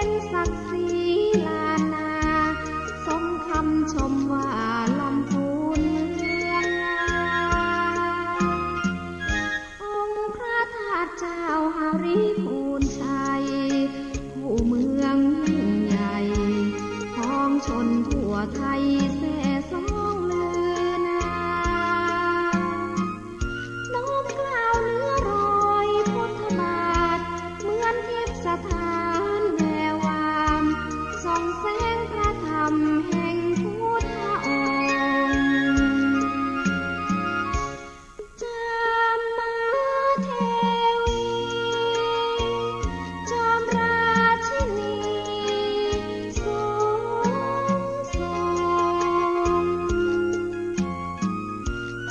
เป็นศักดิ์ศรีลานนาสมคำชมว่าลำพูนเมืองงามองค์พระธาตุเจ้าหาริพูนชัยผู้เมืองยิ่งใหญ่ของชนทั่วไทยแส่สองลือนามน้อมกล่าวเนื้อรอยพุทธบาทเหมือนทิพย์สถานแวววามส่องแสงพระธรรมแห่งพุทธองค์จามมาเทวีจอมราชินีสูงส่ง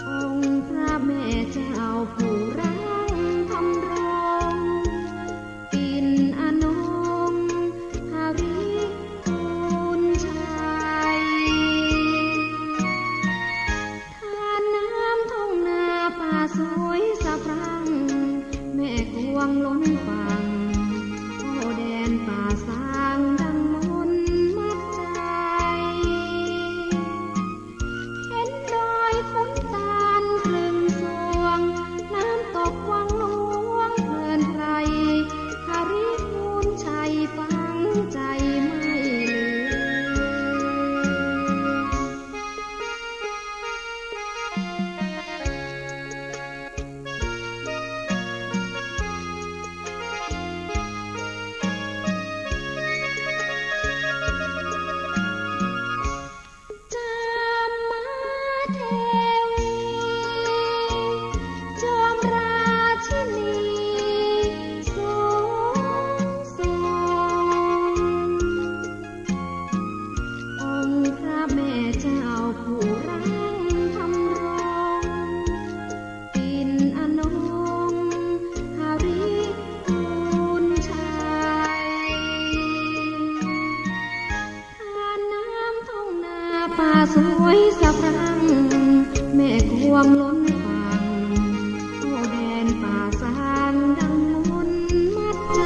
องค์พระแม่เจ้าผู้รังธรรมรงปิ่นอนงหาริพูนชัยทานน้ำทุ่งนาป่าสวยสะพรั่งแม่กวงล้นฝั่งโอ้แดนป่าสางดังมนต์มัดใจเห็นดอยขุนตาลครึ่งสวงน้ำตกวังหลวงเพลินไพรหาริพูนชัยฟังใจไม่ลืจามมาเทวีจอมราชินีสูงส่งองค์พระแม่เจ้าผู้รังธรรมรงปิ่นอนงหาริพูนชัยทานน้ำทุ่งนาป่าสวยสะพรั่งแม่กวงล้นฝั่งโอ้แดนป่าสางดังมนต์มัดใจ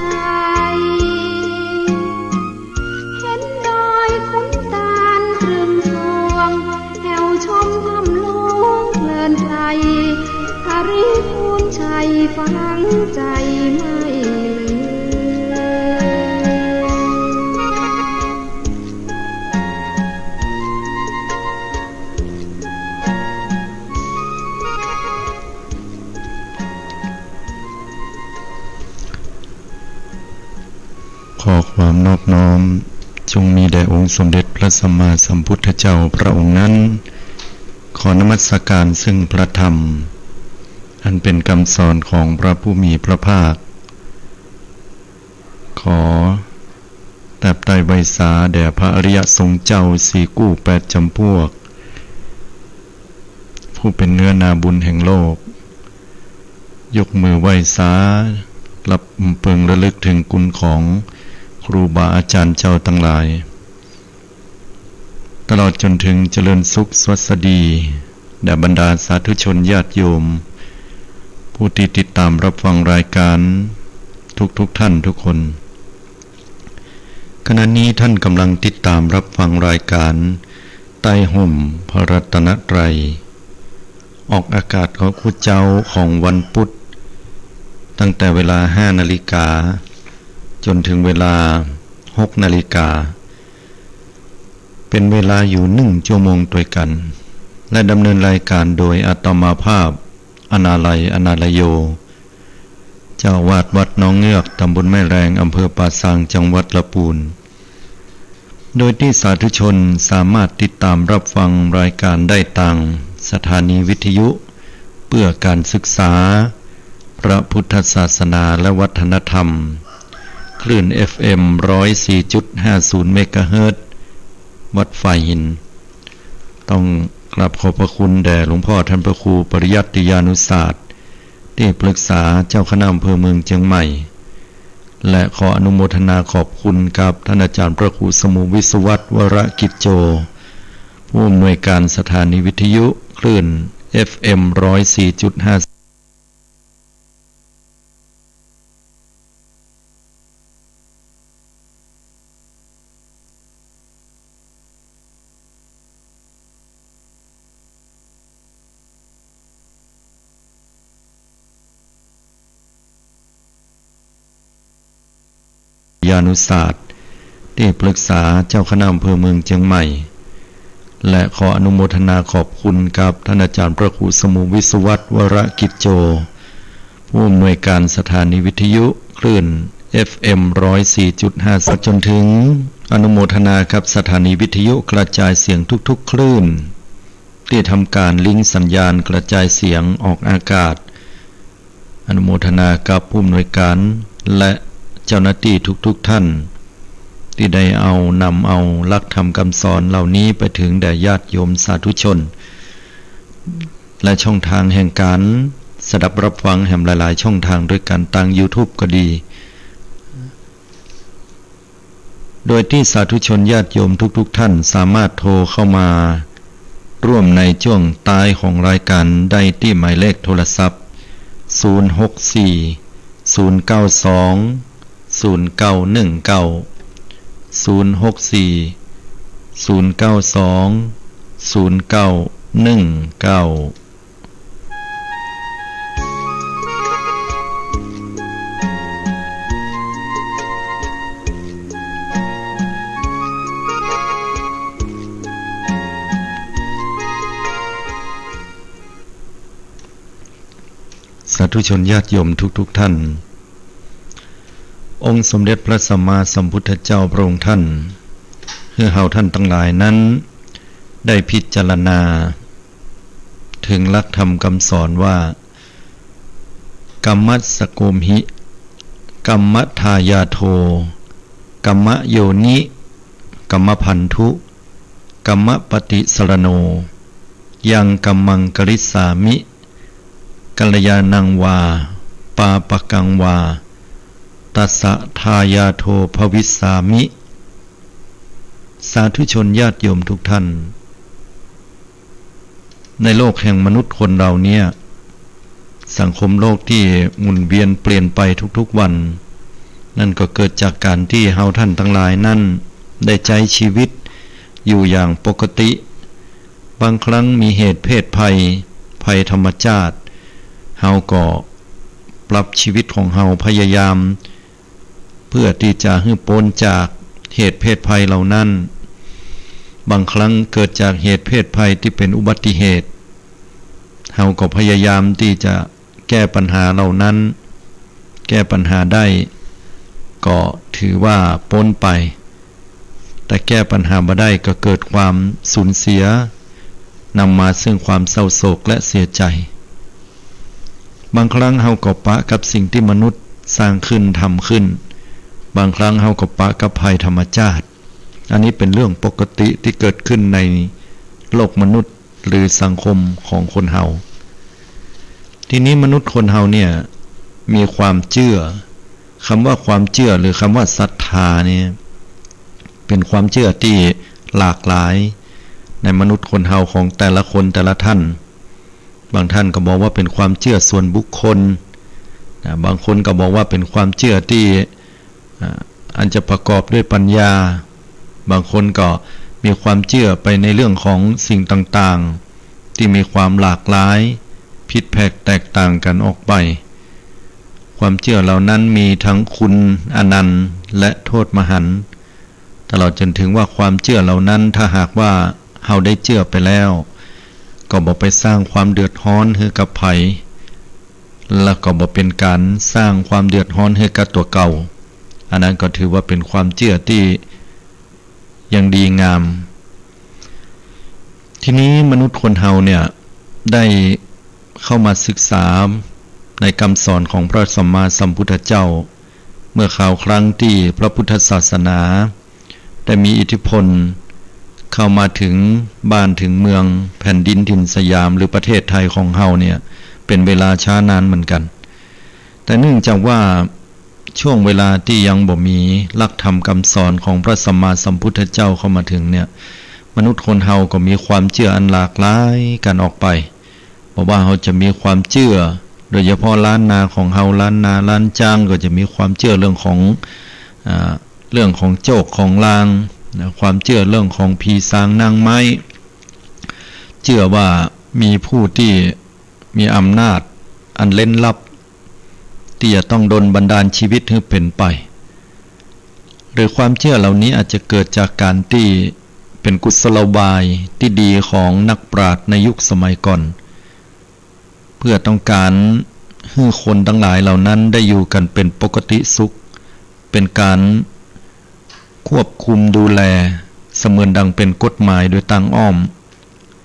เห็นดอยขุนตาลครึ่งสวงแถวชมถ้ำหลวงเพลินไพรหาริพูนชัยฟังใจไม่ลืขอความนอบน้อมจงมีแด่องค์สมเด็จพระสัมมาสัมพุทธเจ้าพระองค์นั้นขอนมัสการซึ่งพระธรรมอันเป็นคำสอนของพระผู้มีพระภาคขอแตบไตรไวสาแด่พระอริยสงฆ์เจ้าสี่กู้แปดจำพวกผู้เป็นเนื้อนาบุญแห่งโลกยกมือไหว้สารับเปิงระลึกถึงคุณของครูบาอาจารย์เจ้าทั้งหลายตลอดจนถึงเจริญสุขสวัสดีแด่บรรดาสาธุชนญาติโยมผู้ที่ติดตามรับฟังรายการทุกท่านทุกคนขณะนี้ท่านกำลังติดตามรับฟังรายการใต้ห่มพระรัตนตรัยออกอากาศของครูเจ้าของวันพุธตั้งแต่เวลา 5 นาฬิกาจนถึงเวลา 6 นาฬิกาเป็นเวลาอยู่1 ชั่วโมงด้วยกันและดำเนินรายการโดยอาตมาภาพอนาลัยอนาลโยเจ้าวาดวัดน้องเงือกตำบลแม่แรงอำเภอป่าซางจังหวัดลำพูนโดยที่สาธุชนสามารถติดตามรับฟังรายการได้ทางสถานีวิทยุเพื่อการศึกษาพระพุทธศาสนาและวัฒนธรรมคลื่น FM 104.50 เมกะเฮิรตซ์วัดไฟหินต้องกราบขอบพระคุณแด่หลวงพ่อท่านพระครูปริยัติยานุศาสตร์ที่ปรึกษาเจ้าคณะอำเภอเมืองเชียงใหม่และขออนุโมทนาขอบคุณกับท่านอาจารย์พระครูสมุวิศวัตรวรกิจโจผู้อำนวยการสถานีวิทยุคลื่น FM 104.50 ยานุศาสตร์ที่ปรึกษาเจ้าคณะอำเภอเมืองเชียงใหม่และขออนุโมทนาขอบคุณกับท่านอาจารย์พระครูสมุวิศวัตรวรกิจโจผู้อำนวยการสถานีวิทยุคลื่น FM 104.5 จนถึงอนุโมทนากับสถานีวิทยุกระจายเสียงทุกๆคลื่นที่ทำการลิงก์สัญญาณกระจายเสียงออกอากาศอนุโมทนากับผู้อำนวยการและเจ้าหน้าที่ทุกท่านที่ได้นำเอาหลักธรรมคำสอนเหล่านี้ไปถึงแด่ญาติโยมสาธุชนและช่องทางแห่งการสดับรับฟังแห่งหลายๆช่องทางด้วยกันทาง YouTube ก็ดีโดยที่สาธุชนญาติโยมทุกท่านสามารถโทรเข้ามาร่วมในช่วงท้ายของรายการได้ที่หมายเลขโทรศัพท์064-092-0919 สาธุชนญาติโยมทุกท่านองค์สมเด็จพระสัมมาสัมพุทธเจ้าพระองค์ท่านคือเฮาท่านทั้งหลายนั้นได้พิจารณาถึงหลักธรรมคำสอนว่ากัมมัสสโกมหิกัมมทายาโทกัมมโยนิกัมมพันธุกัมมปฏิสรโนยังกัมมังกริสามิกัลยาณังวาปาปกังวาตัสสะทายาโทภวิสสามิสาธุชนญาติโยมทุกท่านในโลกแห่งมนุษย์คนเราเนี่ยสังคมโลกที่หมุนเวียนเปลี่ยนไปทุกๆวันนั่นก็เกิดจากการที่เฮาท่านทั้งหลายนั่นได้ใช้ชีวิตอยู่อย่างปกติบางครั้งมีเหตุเพศภัยธรรมชาติเฮาก็ปรับชีวิตของเฮาพยายามเพื่อที่จะให้พ้นจากเหตุเพศภัยเหล่านั้นบางครั้งเกิดจากเหตุเพศภัยที่เป็นอุบัติเหตุเฮาก็พยายามที่จะแก้ปัญหาเหล่านั้นแก้ปัญหาได้ก็ถือว่าพ้นไปแต่แก้ปัญหาบ่ได้ก็เกิดความสูญเสียนำมาซึ่งความเศร้าโศกและเสียใจบางครั้งเฮาก็ปะกับสิ่งที่มนุษย์สร้างขึ้นทำขึ้นบางครั้งเฮาก็ปะกับภัยธรรมชาติอันนี้เป็นเรื่องปกติที่เกิดขึ้นในโลกมนุษย์หรือสังคมของคนเฮาทีนี้มนุษย์คนเฮาเนี่ยมีความเชื่อคำว่าความเชื่อหรือคำว่าศรัทธาเนี่ยเป็นความเชื่อที่หลากหลายในมนุษย์คนเฮาของแต่ละคนแต่ละท่านบางท่านก็บอกว่าเป็นความเชื่อส่วนบุคคลบางคนก็บอกว่าเป็นความเชื่อที่อันจะประกอบด้วยปัญญาบางคนก็มีความเชื่อไปในเรื่องของสิ่งต่างๆที่มีความหลากหลายผิดแผกแตกต่างกันออกไปความเชื่อเหล่านั้นมีทั้งคุณอนันต์และโทษมหันต์ตลอดจนถึงว่าความเชื่อเหล่านั้นถ้าหากว่าเฮาได้เชื่อไปแล้วก็บ่ไปสร้างความเดือดร้อนให้กับไผแล้วก็บ่เป็นการสร้างความเดือดร้อนให้กับตัวเก่าอันนั้นก็ถือว่าเป็นความเชื่อที่ยังดีงามทีนี้มนุษย์คนเฮาเนี่ยได้เข้ามาศึกษาในคำสอนของพระสัมมาสัมพุทธเจ้าเมื่อคราวครั้งที่พระพุทธศาสนาได้มีอิทธิพลเข้ามาถึงบ้านถึงเมืองแผ่นดินถิ่นสยามหรือประเทศไทยของเฮาเนี่ยเป็นเวลาช้านานเหมือนกันแต่เนื่องจากว่าช่วงเวลาที่ยังบ่มีหลักธรรมคำสอนของพระสัมมาสัมพุทธเจ้าเข้ามาถึงเนี่ยมนุษย์คนเฮาก็มีความเชื่ออันหลากหลายกันออกไปบอกว่าเฮาจะมีความเชื่อโดยเฉพาะล้านนาของเฮาล้านนาล้านจ้างก็จะมีความเชื่อเรื่องของโจกของลางความเชื่อเรื่องของผีสางนางไม้เชื่อว่ามีผู้ที่มีอำนาจอันเล่นลับที่จะต้องดลบันดาลชีวิตให้เป็นไป รือความเชื่อเหล่านี้อาจจะเกิดจากการที่เป็นกุศโลบายที่ดีของนักปราชญ์ในยุคสมัยก่อนเพื่อต้องการให้คนทั้งหลายเหล่านั้นได้อยู่กันเป็นปกติสุขเป็นการควบคุมดูแลเสมือนดังเป็นกฎหมายโดยทางอ้อม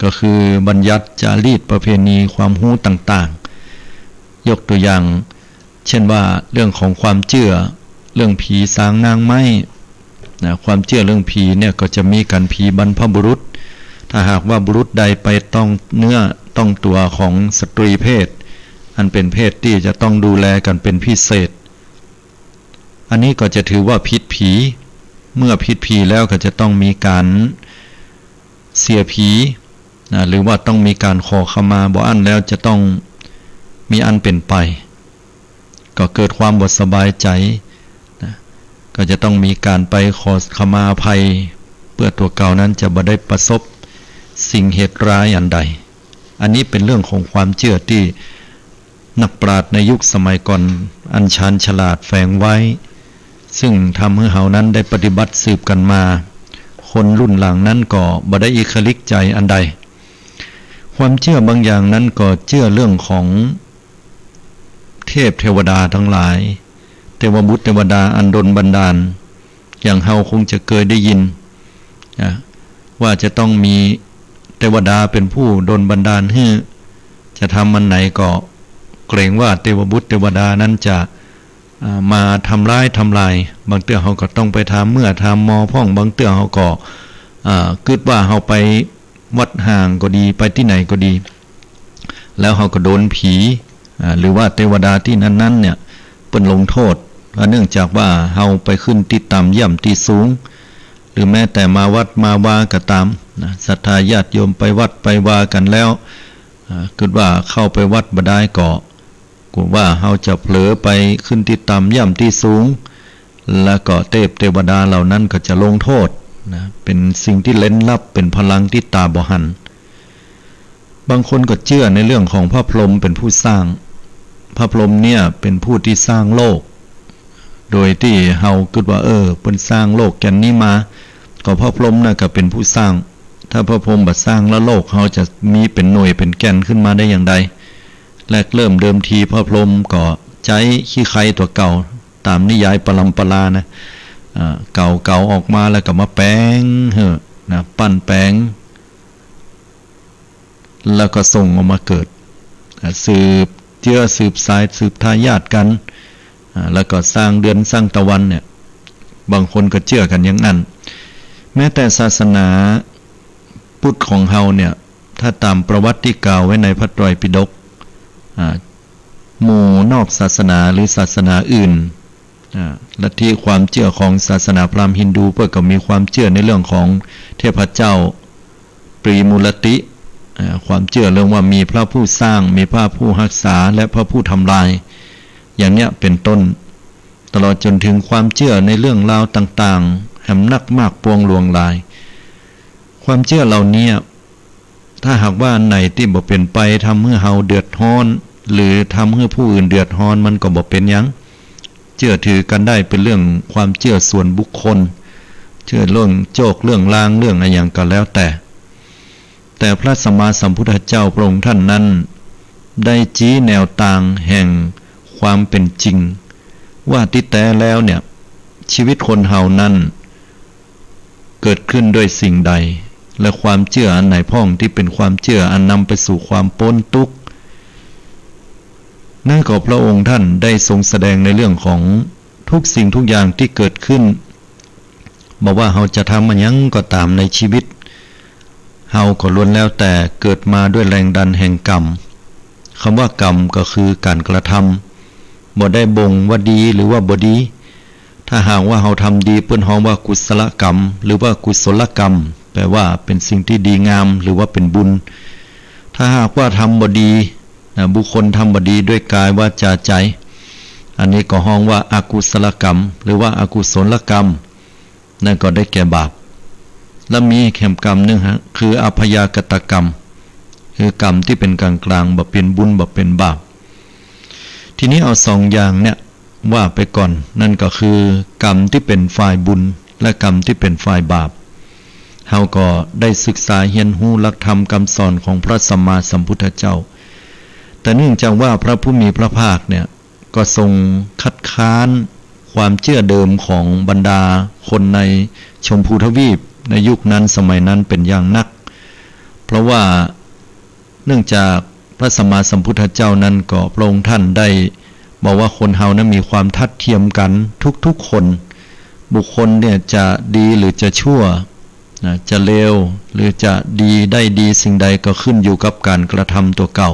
ก็คือบัญญัติจารีตประเพณีความรู้ต่างๆยกตัวอย่างเช่นว่าเรื่องของความเชื่อเรื่องผีสางนางไม้นะความเชื่อเรื่องผีเนี่ยก็จะมีกันผีบรรพบุรุษถ้าหากว่าบุรุษใดไปต้องเนื้อต้องตัวของสตรีเพศอันเป็นเพศที่จะต้องดูแลกันเป็นพิเศษอันนี้ก็จะถือว่าผิดผีเมื่อผิดผีแล้วก็จะต้องมีการเสียผีนะหรือว่าต้องมีการขอขมาบ่อันแล้วจะต้องมีอันเป็นไปก็เกิดความบ่สบายใจนะก็จะต้องมีการไปขอขมาอภัยเพื่อตัวเก่านั้นจะบ่ได้ประสบสิ่งเหตุร้ายอันใดอันนี้เป็นเรื่องของความเชื่อที่นักปราชญ์ในยุคสมัยก่อนอันชาญฉลาดแฝงไว้ซึ่งทำให้เฮานั้นได้ปฏิบัติสืบกันมาคนรุ่นหลังนั้นก็บ่ได้อิคลิกใจอันใดความเชื่อบางอย่างนั้นก็เชื่อเรื่องของเทพเทวดาทั้งหลายเทวบุตรเทวดาอันดลบันดาลอย่างเฮาคงจะเคยได้ยินว่าจะต้องมีเทวดาเป็นผู้ดลบันดาลให้จะทำมันไหนก็เกรงว่าเทวบุตรเทวดานั้นจะมาทำร้ายทำลายบางเตื้อเขาก็ต้องไปทำเมื่อทำมอพ่องบางเตื้อเขาก็คิดว่าเขาไปวัดห่างก็ดีไปที่ไหนก็ดีแล้วเขาก็โดนผีหรือว่าเทวดาที่นั้นๆเนี่ยเป็นลงโทษเนื่องจากว่าเขาไปขึ้นที่ต่ำย่ำที่สูงหรือแม้แต่มาวัดมาวาก็ตามศรัทธาญาติโยมไปวัดไปวากันแล้วคิดว่าเข้าไปวัดบ่ได้ก็กลัวว่าเขาจะเผลอไปขึ้นที่ต่ำย่ำที่สูงแล้วก็เทวดาเหล่านั้นก็จะลงโทษนะเป็นสิ่งที่เล้นลับเป็นพลังที่ตาบ่หันบางคนก็เชื่อในเรื่องของพระพรหมเป็นผู้สร้างพระพรหมเนี่ยเป็นผู้ที่สร้างโลกโดยที่เฮาคิดว่าเป็นสร้างโลกแก่นนี้มาก็พระพรหมน่ะก็เป็นผู้สร้างถ้าพระพรหมบ่สร้างแล้วโลกเขาจะมีเป็นหน่วยเป็นแก่นขึ้นมาได้อย่างใดแรกเริ่มเดิมทีพระพรหมก็ใช้ขี้ไคตัวเก่าตามนิยายปรัมปรานะเก่าออกมาแล้วก็มาแปลงนะปั้นแปลงแล้วก็ส่งออกมาเกิดสืบเจื้อสืบสายสืบทายาทกันแล้วก็สร้างเดือนสร้างตะวันเนี่ยบางคนก็เชื่อกันอย่างนั้นแม้แต่ศาสนาพุทธของเฮาเนี่ยถ้าตามประวัติที่กล่าวไว้ในพระไตรปิฎกหมู่นอกศาสนาหรือศาสนาอื่นลัทธิความเชื่อของศาสนาพราหมณ์ฮินดูเพื่อก็มีความเชื่อในเรื่องของเทพเจ้าปรีมูลติความเชื่อเรื่องว่ามีพระผู้สร้างมีพระผู้รักษาและพระผู้ทำลายอย่างเนี้ยเป็นต้นตลอดจนถึงความเชื่อในเรื่องราวต่างๆแห่งนักมากปวงลวงลายความเชื่อเหล่านี้ถ้าหากว่าไหนที่บ่เป็นไปทำให้เฮาเดือดร้อนหรือทำให้ผู้อื่นเดือดร้อนมันก็บ่เป็นหยังเชื่อถือกันได้เป็นเรื่องความเชื่อส่วนบุคคลเชื่อเรื่องโจกเรื่องลางเรื่องอะไรอย่างก็แล้วแต่พระสัมมาสัมพุทธเจ้าพระองค์ท่านนั้นได้ชี้แนวทางแห่งความเป็นจริงว่าที่แท้แล้วเนี่ยชีวิตคนเฮานั้นเกิดขึ้นด้วยสิ่งใดและความเชื่ออันไหนพ้องที่เป็นความเชื่ออันนำไปสู่ความพ้นทุกข์นั่นก็พระองค์ท่านได้ทรงแสดงในเรื่องของทุกสิ่งทุกอย่างที่เกิดขึ้นบอกว่าเฮาจะทำมันยังก็ตามในชีวิตเฮาก็ล้วนแล้วแต่เกิดมาด้วยแรงดันแห่งกรรมคำว่ากรรมก็คือการกระทำบ่ได้บ่งว่าดีหรือว่าบ่ดีถ้าหากว่าเฮาทำดีเปิ้นฮ้องว่ากุศลกรรมหรือว่ากุศลกรรมแปลว่าเป็นสิ่งที่ดีงามหรือว่าเป็นบุญถ้าหากว่าทำบ่ดีบุคคลทำบ่ดีด้วยกายวาจาใจอันนี้ก็ฮ้องว่าอกุศลกรรมหรือว่าอกุศลกรรมนั่นก็ได้แก่บาปและมีแห่งกรรมนึงคืออภยากตกรรมคือกรรมที่เป็นกลางๆบ่เป็นบุญบ่เป็นบาปทีนี้เอาสองอย่างเนี่ย ว่าไปก่อนนั่นก็คือกรรมที่เป็นฝ่ายบุญและกรรมที่เป็นฝ่ายบาปเฮาก็ได้ศึกษาเรียนรู้หลักธรรมคำสอนของพระสัมมาสัมพุทธเจ้าแต่เนื่องจากว่าพระผู้มีพระภาคเนี่ยก็ทรงคัดค้านความเชื่อเดิมของบรรดาคนในชมพูทวีปในยุคนั้นสมัยนั้นเป็นอย่างนักเพราะว่าเนื่องจากพระสัมมาสัมพุทธเจ้านั้นก็พระองค์ท่านได้บอกว่าคนเฮานั้นมีความทัดเทียมกันทุกๆคนบุคคลเนี่ยจะดีหรือจะชั่วจะเลวหรือจะดีได้ดีสิ่งใดก็ขึ้นอยู่กับการกระทำตัวเก่า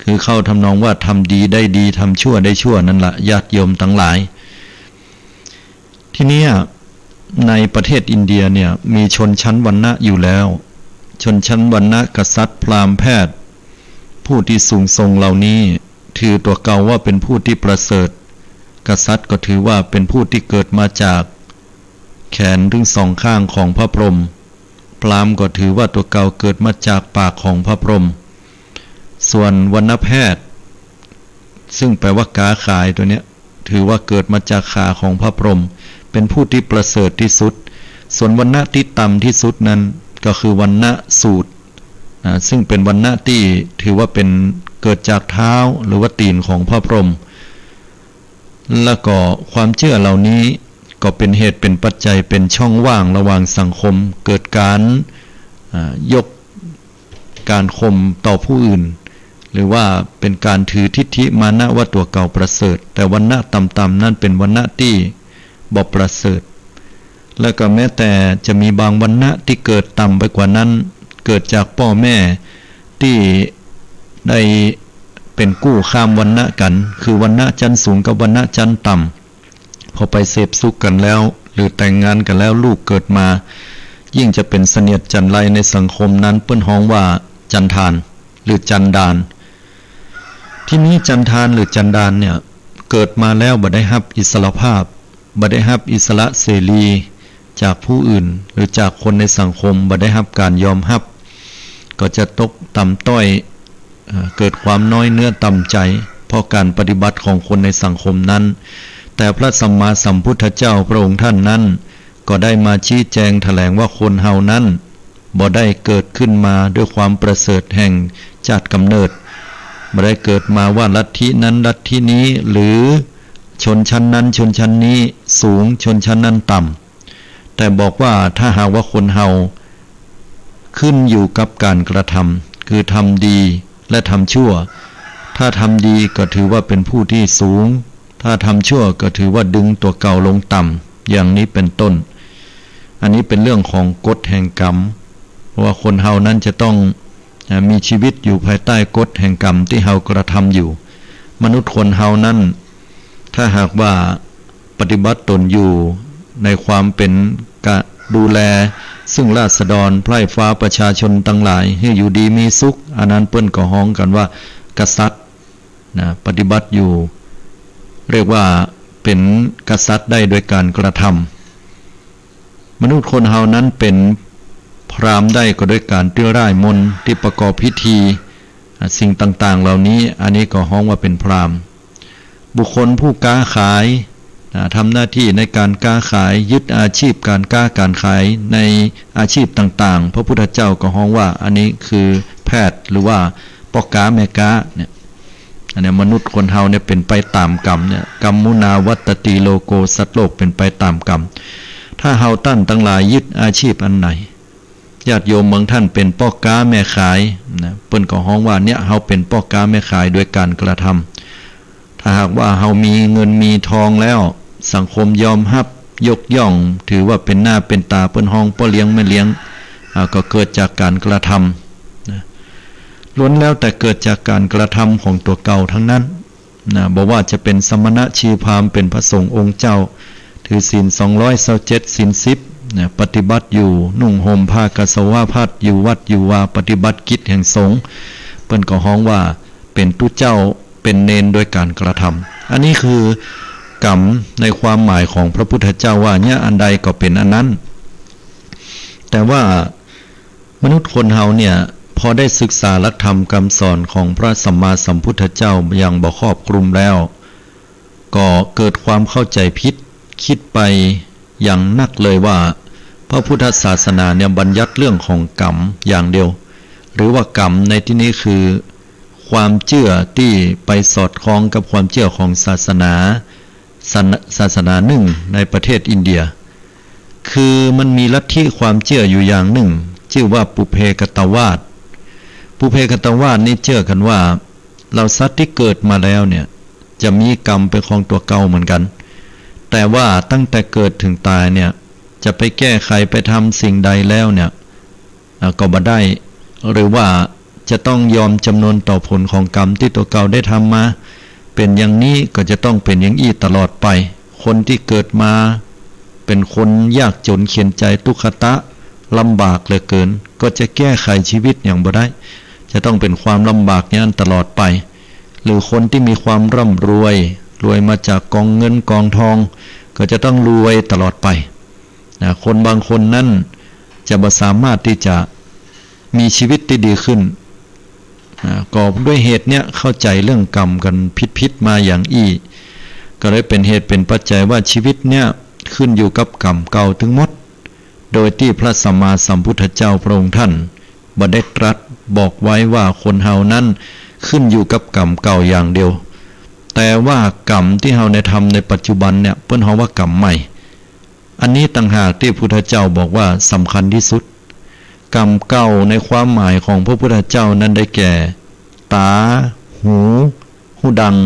คือเข้าทำนองว่าทำดีได้ดีทำชั่วได้ชั่วนั่นแหละญาติโยมทั้งหลายทีนี้ในประเทศอินเดียเนี่ยมีชนชั้นวรรณะอยู่แล้วชนชั้นวรรณะกษัตริย์พราหมณ์แพทย์ผู้ที่สูงส่งเหล่านี้ถือตัวเก่าว่าเป็นผู้ที่ประเสริฐกษัตริย์ก็ถือว่าเป็นผู้ที่เกิดมาจากแขนถึงสองข้างของพระพรหมพราหมณ์ก็ถือว่าตัวเก่าเกิดมาจากปากของพระพรหมส่วนวรรณแพทย์ซึ่งแปลว่ากาขายตัวเนี้ยถือว่าเกิดมาจากขาของพระพรหมเป็นผู้ที่ประเสริฐที่สุดส่วนวรรณะที่ต่ำที่สุดนั้นก็คือวรรณะสูตรซึ่งเป็นวรรณะที่ถือว่าเป็นเกิดจากเท้าหรือว่าตีนของพระพรหมแล้วก็ความเชื่อเหล่านี้ก็เป็นเหตุเป็นปัจจัยเป็นช่องว่างระหว่างสังคมเกิดการยกการข่มต่อผู้อื่นหรือว่าเป็นการถือทิฏฐิมานะว่าตัวเก่าประเสริฐแต่วรรณะต่ำๆนั่นเป็นวรรณะที่บ่ประเสริฐแล้วก็แม้แต่จะมีบางวรรณะที่เกิดต่ำไปกว่านั้นเกิดจากพ่อแม่ที่ได้เป็นกู้ข้ามวรรณะกันคือวรรณะชั้นสูงกับวรรณะชั้นต่ำพอไปเสพสุขกันแล้วหรือแต่งงานกันแล้วลูกเกิดมายิ่งจะเป็นเสนียดจันไรในสังคมนั้นเปิ้นฮ้องว่าจันทานหรือจันดานที่นี้จันทานหรือจันดานเนี่ยเกิดมาแล้วบ่ได้รับอิสรภาพบ่ได้รับอิสระเสรีจากผู้อื่นหรือจากคนในสังคมบ่ได้รับการยอมรับก็จะตกต่ำต้อยเกิดความน้อยเนื้อต่ำใจเพราะการปฏิบัติของคนในสังคมนั้นแต่พระสัมมาสัมพุทธเจ้าพระองค์ท่านนั้นก็ได้มาชี้แจงแถลงว่าคนเฮานั้นบ่ได้เกิดขึ้นมาด้วยความประเสริฐแห่งชาติกำเนิดบ่ได้เกิดมาว่าลัทธินั้นลัทธินี้หรือชนชั้นนั้นชนชั้นนี้สูงชนชั้นนั้นต่ำแต่บอกว่าถ้าหากว่าคนเฮาขึ้นอยู่กับการกระทำคือทำดีและทำชั่วถ้าทำดีก็ถือว่าเป็นผู้ที่สูงถ้าทำชั่วก็ถือว่าดึงตัวเก่าลงต่ำอย่างนี้เป็นต้นอันนี้เป็นเรื่องของกฎแห่งกรรมว่าคนเฮานั้นจะต้องมีชีวิตอยู่ภายใต้กฎแห่งกรรมที่เฮากระทำอยู่มนุษย์คนเฮานั้นถ้าหากว่าปฏิบัติตนอยู่ในความเป็นดูแลซึ่งราษฎรไพร่ฟ้าประชาชนทั้งหลายให้อยู่ดีมีสุขอันนั้นเปิ้นก็ฮ้องกันว่ากษัตริย์ปฏิบัติอยู่เรียกว่าเป็นกษัตริย์ได้โดยการกระทำมนุษย์คนเฮานั้นเป็นพราหมณ์ได้ก็ด้วยการตื้อร่ายมนต์ที่ประกอบพิธีสิ่งต่างๆเหล่านี้อันนี้ก็ฮ้องว่าเป็นพราหมณ์บุคคลผู้ค้าขายทำหน้าที่ในการค้าขายยึดอาชีพการค้าการขายในอาชีพต่างๆพระพุทธเจ้าก็ฮ้องว่าอันนี้คือแพทย์หรือว่าพ่อค้าแม่ค้าเนี่ยอันนี้มนุษย์คนเฮาเนี่ยเป็นไปตามกรรมเนี่ยกรรมุนาวัตติโลโกสัตว์โลกเป็นไปตามกรรมถ้าเฮาตั้นทั้งหลายยึดอาชีพอันไหนญาติโยมบางท่านเป็นพ่อค้าแม่ขายนะเปิ้นก็ฮ้องว่าเนี่ยเฮาเป็นพ่อค้าแม่ขายโดยการกระทำถ้าหากว่าเฮามีเงินมีทองแล้วสังคมยอมรับยกย่องถือว่าเป็นหน้าเป็นตาเปิ้นฮ้องพ่อเลี้ยงแม่เลี้ยงก็เกิดจากการกระทำนะล้วนแล้วแต่เกิดจากการกระทำของตัวเก่าทั้งนั้นนะบอกว่าจะเป็นสมณะชีพราหมณ์เป็นพระสงฆ์องค์เจ้าถือศีล227ศีล10นะปฏิบัติอยู่นุ่งห่มผ้ากสาวพัสอยู่วัดอยู่วาปฏิบัติกิจแห่งสงฆ์เปิ้นก็ฮ้องว่าเป็นตุเจ้าเป็นเนนโดยการกระทำอันนี้คือกรรมในความหมายของพระพุทธเจ้าว่าเนี่ยอันใดก็เป็นอันนั้นแต่ว่ามนุษย์คนเฮาเนี่ยพอได้ศึกษาหลักธรรมคำสอนของพระสัมมาสัมพุทธเจ้าอย่างบ่ครอบคลุมแล้ว ก็เกิดความเข้าใจผิดคิดไปอย่างนักเลยว่าพระพุทธศาสนาเนี่ยบัญญัติเรื่องของกรรมอย่างเดียวหรือว่ากรรมในที่นี้คือความเชื่อที่ไปสอดคล้องกับความเชื่อของศาสนาหนึ่งในประเทศอินเดียคือมันมีลัทธิความเชื่ออยู่อย่างหนึ่งชื่อว่าปุเพกตวาสปุเพกตวาสนี่เชื่อกันว่าเราสัตว์ที่เกิดมาแล้วเนี่ยจะมีกรรมเป็นของตัวเก่าเหมือนกันแต่ว่าตั้งแต่เกิดถึงตายเนี่ยจะไปแก้ไขไปทำสิ่งใดแล้วเนี่ยก็บ่ได้หรือว่าจะต้องยอมจำนนต่อผลของกรรมที่ตัวเก่าได้ทำมาเป็นอย่างนี้ก็จะต้องเป็นอย่างอี้ตลอดไปคนที่เกิดมาเป็นคนยากจนเขียนใจทุกขตะลำบากเหลือเกินก็จะแก้ไขชีวิตอย่างบ่ได้จะต้องเป็นความลำบากอย่างนั้นตลอดไปหรือคนที่มีความร่ำรวยมาจากกองเงินกองทองก็จะต้องรวยตลอดไปนะคนบางคนนั้นจะบ่สามารถที่จะมีชีวิตที่ดีขึ้นก็ด้วยเหตุเนี้ยเข้าใจเรื่องกรรมกันผิดมาอย่างอี้ก็เลยเป็นเหตุเป็นปัจจัยว่าชีวิตเนี้ยขึ้นอยู่กับกรรมเก่าทั้งหมดโดยที่พระสัมมาสัมพุทธเจ้าพระองค์ท่านบ่ได้ตรัสบอกไว้ว่าคนเฮานั้นขึ้นอยู่กับกรรมเก่าอย่างเดียวแต่ว่ากรรมที่เฮาได้ทำในปัจจุบันเนี่ยเพิ่นเฮาว่ากรรมใหม่อันนี้ต่างหากที่พระพุทธเจ้าบอกว่าสำคัญที่สุดกรรมเก่าในความหมายของพระพุทธเจ้านั้นได้แก่ตาหูดัง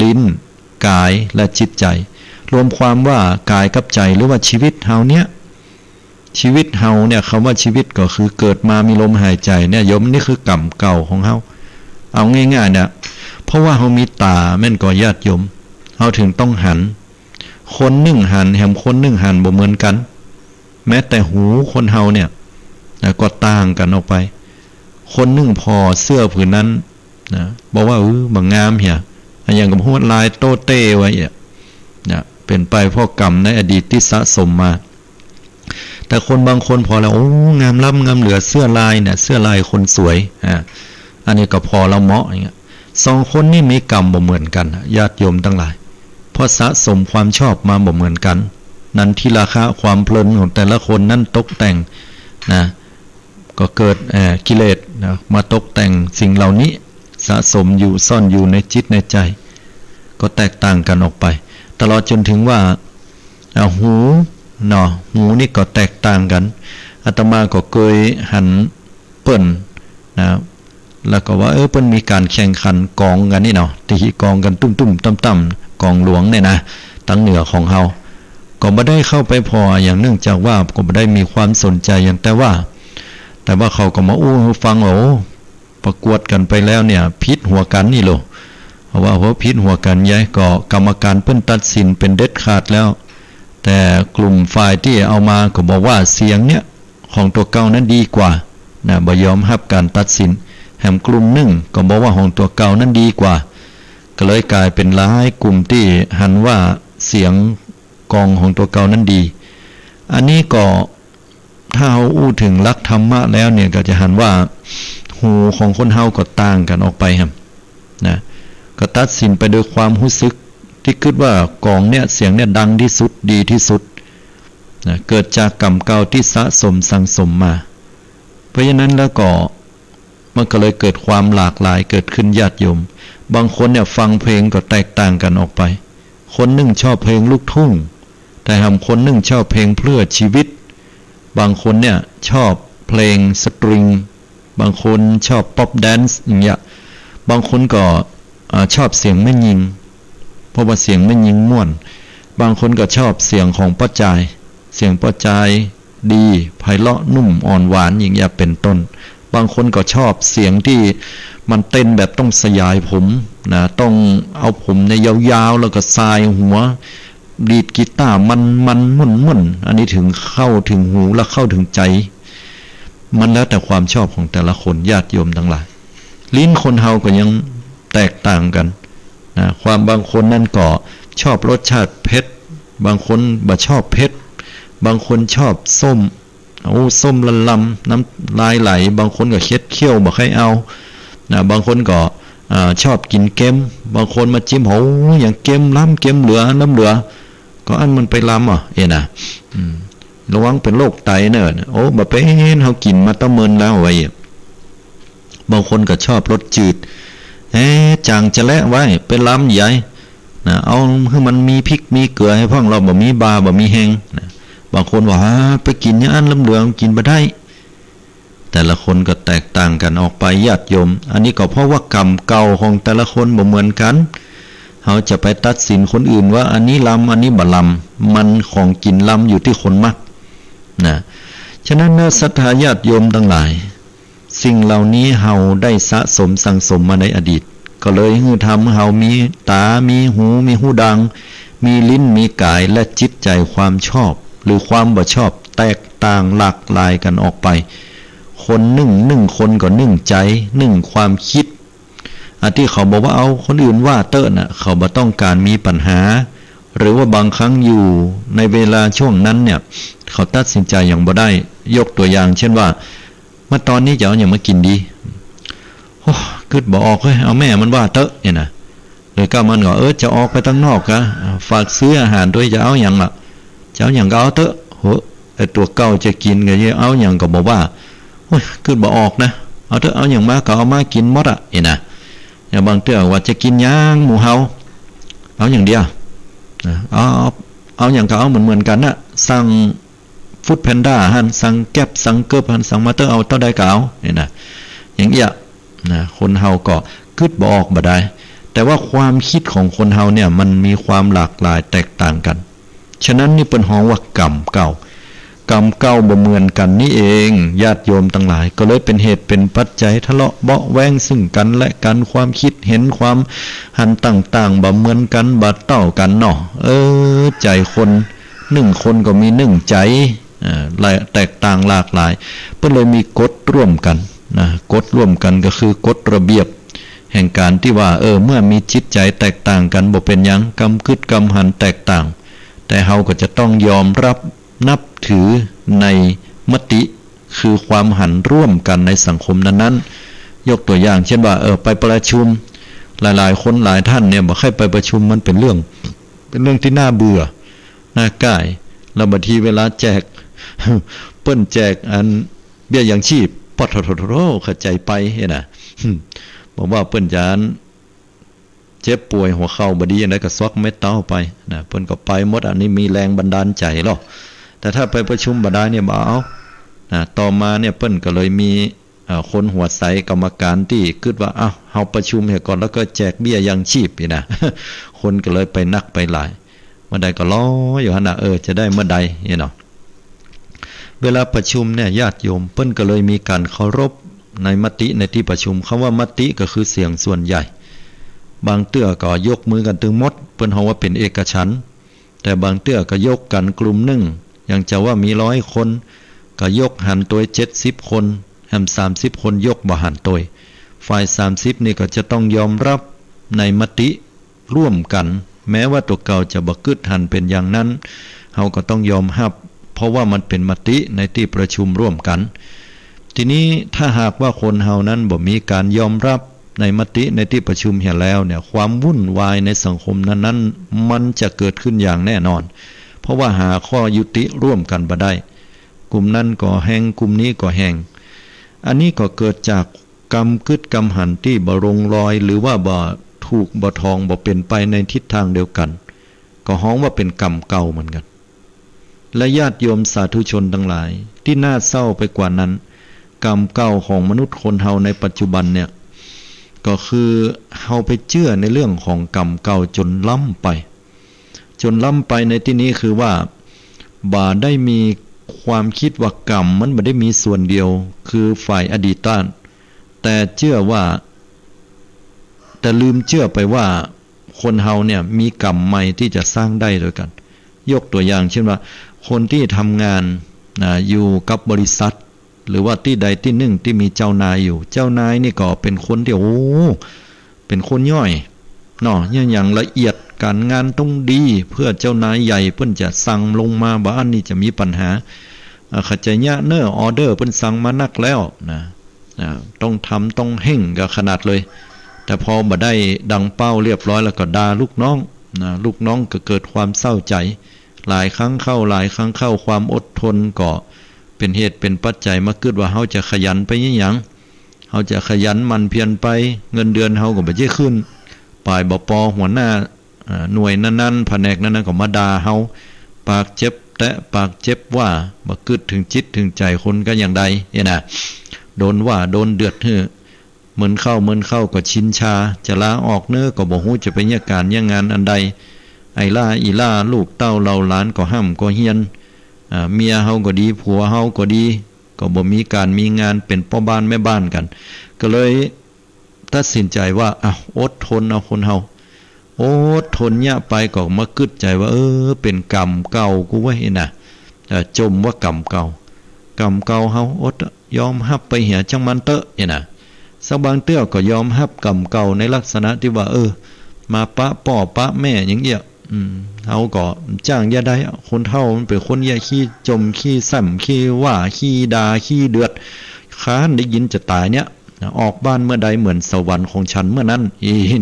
ลิ้นกายและจิตใจรวมความว่ากายกับใจหรือว่าชีวิตเฮาเนี่ยชีวิตเฮาเนี่ยคำว่าชีวิตก็คือเกิดมามีลมหายใจเนี่ยโยมนี่คือกรรมเก่าของเฮาเอาง่ายๆเนี่ยเพราะว่าเฮามีตาแม่นก็ญาติโยมเฮาถึงต้องหันคนหนึ่งหันแหมคนหนึ่งหันบ่เหมือนกันแม้แต่หูคนเฮาเนี่ยก็ต่างกันออกไปคนหนึ่งพอเสื้อผืนนั้นนะบอกว่าบางงามเหี่ยอย่างกับหัวลายโตเต้ไว้เนี่ยเป็นไปเพราะกรรมในอดีตที่สะสมมาแต่คนบางคนพอแล้วงามล้ำงามเหลือเสื้อลายเนี่ยเสื้อลายคนสวยอันนี้ก็พอแล้วเหมาะอย่างเงี้ยสองคนนี่มีกรรมบ่เหมือนกันญาติโยมทั้งหลายเพราะสะสมความชอบมาบ่เหมือนกันนั้นที่ราคาความเพลินของแต่ละคนนั่นตกแต่งนะก็เกิดกิเลสนะมาตกแต่งสิ่งเหล่านี้สะสมอยู่ซ่อนอยู่ในจิตในใจก็แตกต่างกันออกไปตลอดจนถึงว่าหูนี่ก็แตกต่างกันอาตมาก็เคยหันเปิ้นนะแล้วก็ว่าเปิ้นมีการแข่งขันกองกันนี่เนาะตีกองกันตุ้มๆต่ำๆกองหลวงเนี่ยนะตั้งเหนือของเฮาก็บ่ได้เข้าไปพออย่างเนื่องจากว่าก็บ่ได้มีความสนใจอย่างแต่ว่าเขาก็มาฟังประกวดกันไปแล้วเนี่ยพิษหัวกันนี่โลเพราะว่าพิษหัวกันย้ายก็กรรมการเพิ่นตัดสินเป็นเด็ดขาดแล้วแต่กลุ่มฝ่ายที่เอามาก็บอกว่าเสียงเนี่ยของตัวเก่านั้นดีกว่านะบ่ยอมรับการตัดสินแถมกลุ่มหนึ่งก็บอกว่าของตัวเก่านั้นดีกว่าก็เลยกลายเป็นหลายกลุ่มที่หันว่าเสียงกองของตัวเก่านั้นดีอันนี้ก็ถ้าเฮาอู้ถึงหลักธรรมะแล้วเนี่ยก็จะหันว่าหูของคนเฮาก็ต่างกันออกไปครับนะก็ตัดสินไปโดยความรู้สึกที่คิดว่ากองเนี่ยเสียงเนี่ยดังที่สุดดีที่สุดนะเกิดจากกรรมเก่าที่สะสมสั่งสมมาเพราะฉะนั้นแล้วก็มันก็เลยเกิดความหลากหลายเกิดขึ้นญาติโยมบางคนเนี่ยฟังเพลงก็แตกต่างกันออกไปคนหนึ่งชอบเพลงลูกทุ่งแต่คนหนึ่งชอบเพลงเพื่อชีวิตบางคนเนี่ยชอบเพลงสตริงบางคนชอบป๊อปแดนซ์อย่างเงี้ยบางคนก็ชอบเสียงแม่หญิงเพราะว่าเสียงแม่หญิงม่วนบางคนก็ชอบเสียงของป้าจายเสียงป้าจายดีไพเราะนุ่มอ่อนหวานอย่างเงี้ยเป็นต้นบางคนก็ชอบเสียงที่มันเต้นแบบต้องสยายผมนะต้องเอาผมในยาวๆแล้วก็สายหัวดีดกีตาร์มันมุ่นอันนี้ถึงเข้าถึงหูและเข้าถึงใจมันแล้วแต่ความชอบของแต่ละคนญาติโยมทั้งหลายลิ้นคนเฮาก็ยังแตกต่างกันนะความบางคนนั่นก็ชอบรสชาติเผ็ดบางคนบ่ชอบเผ็ดบางคนชอบส้มส้มละลำน้ำลายไหลบางคนก็เคี้ยวบ่ค่อยเอานะบางคนก็ ชอบกินเค็มบางคนมาจิ้มโหอย่างเค็มล้ำเค็มเหลือน้ำเหลือก็อันมันไปล้ำน่ะระวังเป็นโรคไตเนอะโอ้บ่เป็นเฮากินมาตั้งเมินแล้วไว้บางคนก็ชอบรสจืดจางจะและไว้เป็นล้ำใหญ่นะเอาให้มันมีพริกมีเกลือให้พ่องเราบ่มีบาบ่มีแห้งนะบางคนว่าไปกินอย่างอันล้ำเหลืองกินบ่ได้แต่ละคนก็แตกต่างกันออกไปญาติโยมอันนี้ก็เพราะว่ากรรมเก่าของแต่ละคนบ่เหมือนกันเขาจะไปตัดสินคนอื่นว่าอันนี้ล้ำอันนี้บ่ล้ำมันของกินล้ำอยู่ที่คนมักนะฉะนั้นเมื่อศรัทธาญาติโยมทั้งหลายสิ่งเหล่านี้เฮาได้สะสมสั่งสมมาในอดีตก็เลยทำให้เฮามีตามีหูดังมีลิ้นมีกายและจิตใจความชอบหรือความบ่ชอบแตกต่างหลากหลายกันออกไปคนหนึ่งคนก็หนึ่งใจหนึ่งความคิดที่เขาบอกว่าเอาคนอื่นว่าเตอะน่ะเขาบ่ต้องการมีปัญหาหรือว่าบางครั้งอยู่ในเวลาช่วงนั้นเนี่ยเขาตัดสินใจอย่างบ่ได้ยกตัวอย่างเช่นว่าเมื่อตอนนี้จะเอาอย่างมากินดีโอ้กึดบ่ออกเลยเอาแม่มันว่าเตอะเนี่ยนะเลยก็มันก็จะออกไปตั้งนอกกะฝากซื้ออาหารด้วยจะเอาอย่างล่ะจะเอาอย่างก็เอาเตอะโหไอตัวเก่าจะกินก็ยังเอาอย่างก็บอกว่าโอ้ยกึดบ่ออกนะเอาเถอะเอาอย่างมาก็เอามากินหมดนะอย่างบางเตื้อว่าจะกินย่างหมูเฮาเอาอย่างเดียวเอาอย่างก็เอาเหมือนกันนะสั่งฟู้ดแพนด้าหันสั่งแก๊บสั่งเกิบหันสั่งมาเตอร์เอาเท่าใดก็เอานะอย่างเงี้ยนะคนเฮาก็กึดบ่ออกบ่ได้แต่ว่าความคิดของคนเฮาเนี่ยมันมีความหลากหลายแตกต่างกันฉะนั้นนี่เป็นฮ้องว่ากรรมเก่ากรรมเก่าบ่เหมือนกันนี่เองญาติโยมทั้งหลายก็เลยเป็นเหตุเป็นปัจจัยทะเลาะเบาะแว้งซึ่งกันและกันความคิดเห็นความหันต่างๆบ่เหมือนกันบ่เท่ากันเนาะใจคนหนึ่งคนก็มีหนึ่งใจแตกต่างหลากหลายเพื่อเลยมีกฎร่วมกันนะกฎร่วมกันก็คือกฎระเบียบแห่งการที่ว่าเมื่อมีจิตใจแตกต่างกันบ่เป็นหยังกรรมคึดกรรมหันแตกต่างแต่เฮาก็จะต้องยอมรับนับถือในมติคือความหันร่วมกันในสังคมนั้นๆยกตัวอย่างเช่นว่าไปประชุมหลายๆคนหลายท่านเนี่ยบ่ค่อยไปประชุมมันเป็นเรื่องที่น่าเบื่อน่าก่ายแล้วบางทีเวลาแจกเปิ้นแจกอันเบี้ยยังชีพปอดโธเข้าใจไปเห็นน่ะบอกว่าเปิ้นจานเจ็บป่วยหัวเข่าบดีอันใดก็ซอกเม็ดเต้าไปนะเปิ้นก็ไปหมดอันนี้มีแรงบันดาลใจหรอกแต่ถ้าไปประชุมบ่ได้เนี่ยบ่เอาต่อมาเนี่ยเปิ้นก็เลยมีคนหัวใสกรรมการที่คิดว่าเฮาประชุมเฮ็ดก่อนแล้วก็แจกเบี้ยยังชีพนี่นะคนก็เลยไปนักไปหลายเมื่อใดก็รออยู่หั่นน่ะจะได้เมื่อใดนี่เนาะเวลาประชุมเนี่ยญาติโยมเปิ้นก็เลยมีการเคารพในมติในที่ประชุมคำว่ามติก็คือเสียงส่วนใหญ่บางเตื้อก็ยกมือกันตึงหมดเปิ้นเฮาว่าเป็นเอกฉันท์แต่บางเตื้อก็ยกกันกลุ่มนึงอย่างจะว่ามี100คนก็ยกหันตัว70คนแฮม30คนยกบ่หันตัวฝ่าย30นี่ก็จะต้องยอมรับในมติร่วมกันแม้ว่าตัวเก่าจะบ่กึดหันเป็นอย่างนั้นเฮาก็ต้องยอมรับเพราะว่ามันเป็นมติในที่ประชุมร่วมกันทีนี้ถ้าหากว่าคนเฮานั้นบ่มีการยอมรับในมติในที่ประชุมเห็นแล้วเนี่ยความวุ่นวายในสังคมนั้นมันจะเกิดขึ้นอย่างแน่นอนเพราะว่าหาข้อยุติร่วมกันบ่ได้กลุ่มนั้นก็แห้งกลุ่มนี้ก็แห้งอันนี้ก็เกิดจากกรรมกึดกรรมหันที่บ่ลงรอยหรือว่าบ่ถูกบ่ทองบ่เป็นไปในทิศทางเดียวกันก็ฮ้องว่าเป็นกรรมเก่าเหมือนกันและญาติโยมสาธุชนทั้งหลายที่น่าเศร้าไปกว่านั้นกรรมเก่าของมนุษย์คนเฮาในปัจจุบันเนี่ยก็คือเฮาไปเชื่อในเรื่องของกรรมเก่าจนล้ำไปในที่นี้คือว่าบ่ได้มีความคิดว่ากรรมมันบ่ได้มีส่วนเดียวคือฝ่ายอดีตแต่เชื่อว่าแต่ลืมเชื่อไปว่าคนเฮาเนี่ยมีกรรมใหม่ที่จะสร้างได้ด้วยกันยกตัวอย่างเช่นว่าคนที่ทำงานอยู่กับบริษัทหรือว่าที่ใดที่หนึ่งที่มีเจ้านายอยู่เจ้านายนี่ก็เป็นคนที่เป็นคนย่อยเนาะอย่างละเอียดการงานต้องดีเพื่อเจ้านายใหญ่เพิ่นจะสั่งลงมาว่าอันนี้จะมีปัญหาเข้าใจยะเนอออเดอร์เพิ่นสั่งมานักแล้วนะต้องทำต้องเห่งกับขนาดเลย แต่พอบ่ได้ดังเป้าเรียบร้อยแล้วก็ด่าลูกน้องนะลูกน้องก็เกิดความเศร้าใจหลายครั้งเข้าความอดทนก็เป็นเหตุเป็นปัจจัยมาเกิดว่าเฮาจะขยันไปยังหยังเฮาจะขยันมันเพียรไปเงินเดือนเฮาก็บ่ได้ขึ้นปลายบ่ปอหัวหน้าหน่วยนั้นๆแผนกนั้นๆก็มาด่าเฮาปากเจ็บแตะปากเจ็บว่าบ่กึดถึงจิตถึงใจคนก็อย่างใดเนี่ยนะโดนว่าโดนเดือดฮื้อเหมือนเข้าก็ชินชาจะลาออกเน้อก็บ่ฮู้จะไปเนี่ยการเนี่ยงานอันใดไอ้ล่าอีล่าลูกเต้าเราหลานก็ห้ำก็เฮียนเมียเฮาก็ดีผัวเฮาก็ดีก็บ่มีการมีงานเป็นพ่อบ้านแม่บ้านกันก็เลยตัดสินใจว่าอดทนเอาคนเฮาอดทนเนี่ยไปก็มากึดใจว่าเป็นกรรมเก่ากูไว้น่ะจมว่ากรรมเก่าเฮาอดยอมรับไปเหียจังมันเตอะเนี่ยน่ะสักบางเตื้อก็ยอมรับกรรมเก่าในลักษณะที่ว่ามาปะป่อปะแม่อย่างเงี้ยเฮาก็จ้างอย่าได้คนเฒ่ามันเป็นคนอย่าขี้จมขี้ซ้ำขี้ว่าขี้ด่าขี้เดือดค้านได้ยินจะตายเนี่ยออกบ้านเมื่อใดเหมือนสวรรค์ของฉันเมื่อนั้น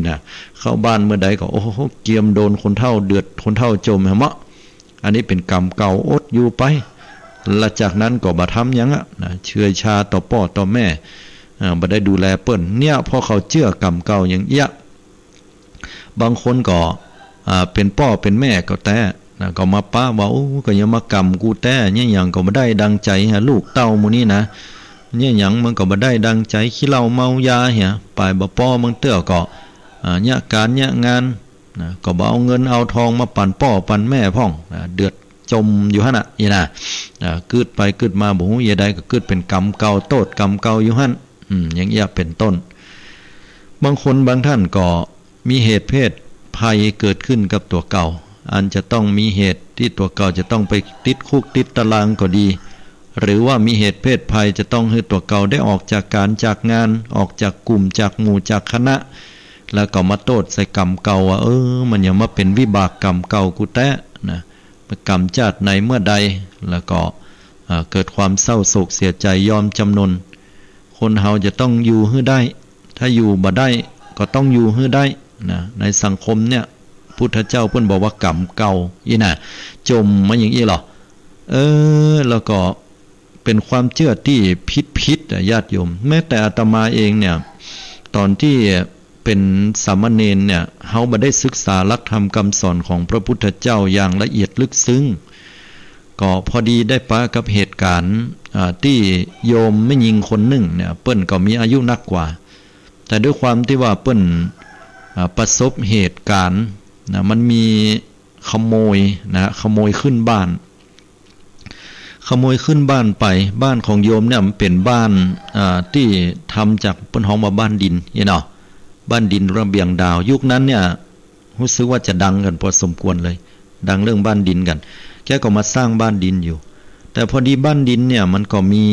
น่ะเข้าบ้านเมื่อใดก็โอ้โหเกียมโดนคนเฒ่าเดือดคนเฒ่าจมเหมะอันนี้เป็นกรรมเก่าอดอยู่ไปและจากนั้นก็บ่ทำหยังเชื่อชาต่อพ่อต่อแม่บ่ได้ดูแลเปิ้นเนี่ยพอเขาเชื่อกรรมเก่าอย่างเอี้ยบางคนก็เป็นพ่อเป็นแม่ก็แต่ก็มาป้าว่าก็ยังมากรรมกูแต่เนี่ยหยังก็บ่ได้ดังใจลูกเต้าหมู่นี้นะเนี่ยหยังมันก็บ่ได้ดังใจขี้เหล้าเมายาเหี่ยปลายบ่ป้อมึงเตื้อก็เนี่ยการเนี่ยงานก็บ่เอาเงินเอาทองมาปั่นพ่อปั่นแม่พ่องเดือดจมอยู่หั่นน่ะอีน่ะกึดไปกึดมาบ่ฮู้ยใดก็กึดเป็นกรรมเก่าโทษกรรมเก่าอยู่หั่นอย่างเงี้ยเป็นต้นบางคนบางท่านก็มีเหตุเพศภัยเกิดขึ้นกับตัวเก่าอันจะต้องมีเหตุที่ตัวเก่าจะต้องไปติดคุกติดตารางก็ดีหรือว่ามีเหตุเพศภัยจะต้องให้ตัวเก่าได้ออกจากการจากงานออกจากกลุ่มจากหมู่จากคณะแล้วก็มาโทษใส่กรรมเก่าว่ามันยังมาเป็นวิบากกรรมเก่ากูแท้นะกรรมชาติในเมื่อใดแล้วก็เกิดความเศร้าโศกเสียใจยอมจำนนคนเฮาจะต้องอยู่ให้ได้ถ้าอยู่บ่ได้ก็ต้องอยู่ให้ได้นะในสังคมเนี่ยพุทธเจ้าเพิ่นบอกว่ากรรมเก่าน่ะจมมาอย่างนี้หรอแล้วก็เป็นความเชื่อที่ผิดญาติโยมแม้แต่อาตมาเองเนี่ยตอนที่เป็นสามเณรเนี่ยเฮาบ่ได้ศึกษาหลักธรรมคำสอนของพระพุทธเจ้าอย่างละเอียดลึกซึ้งก็พอดีได้ปะกับเหตุการณ์ที่โยมไม่ยิงคนหนึ่งเนี่ยเปิ้นก็มีอายุนักกว่าแต่ด้วยความที่ว่าเปิ้นประสบเหตุการณ์มันมีขโมยขโมยขึ้นบ้านไปบ้านของโยมเนี่ยมันเป็นบ้านที่ทำจากเปิ้นฮ้องว่าบ้านดินเนาะบ้านดินระเบียงดาวยุคนั้นเนี่ยรู้สึกว่าจะดังกันพอสมควรเลยดังเรื่องบ้านดินกันแกก็มาสร้างบ้านดินอยู่แต่พอดีบ้านดินเนี่ยมันก็มี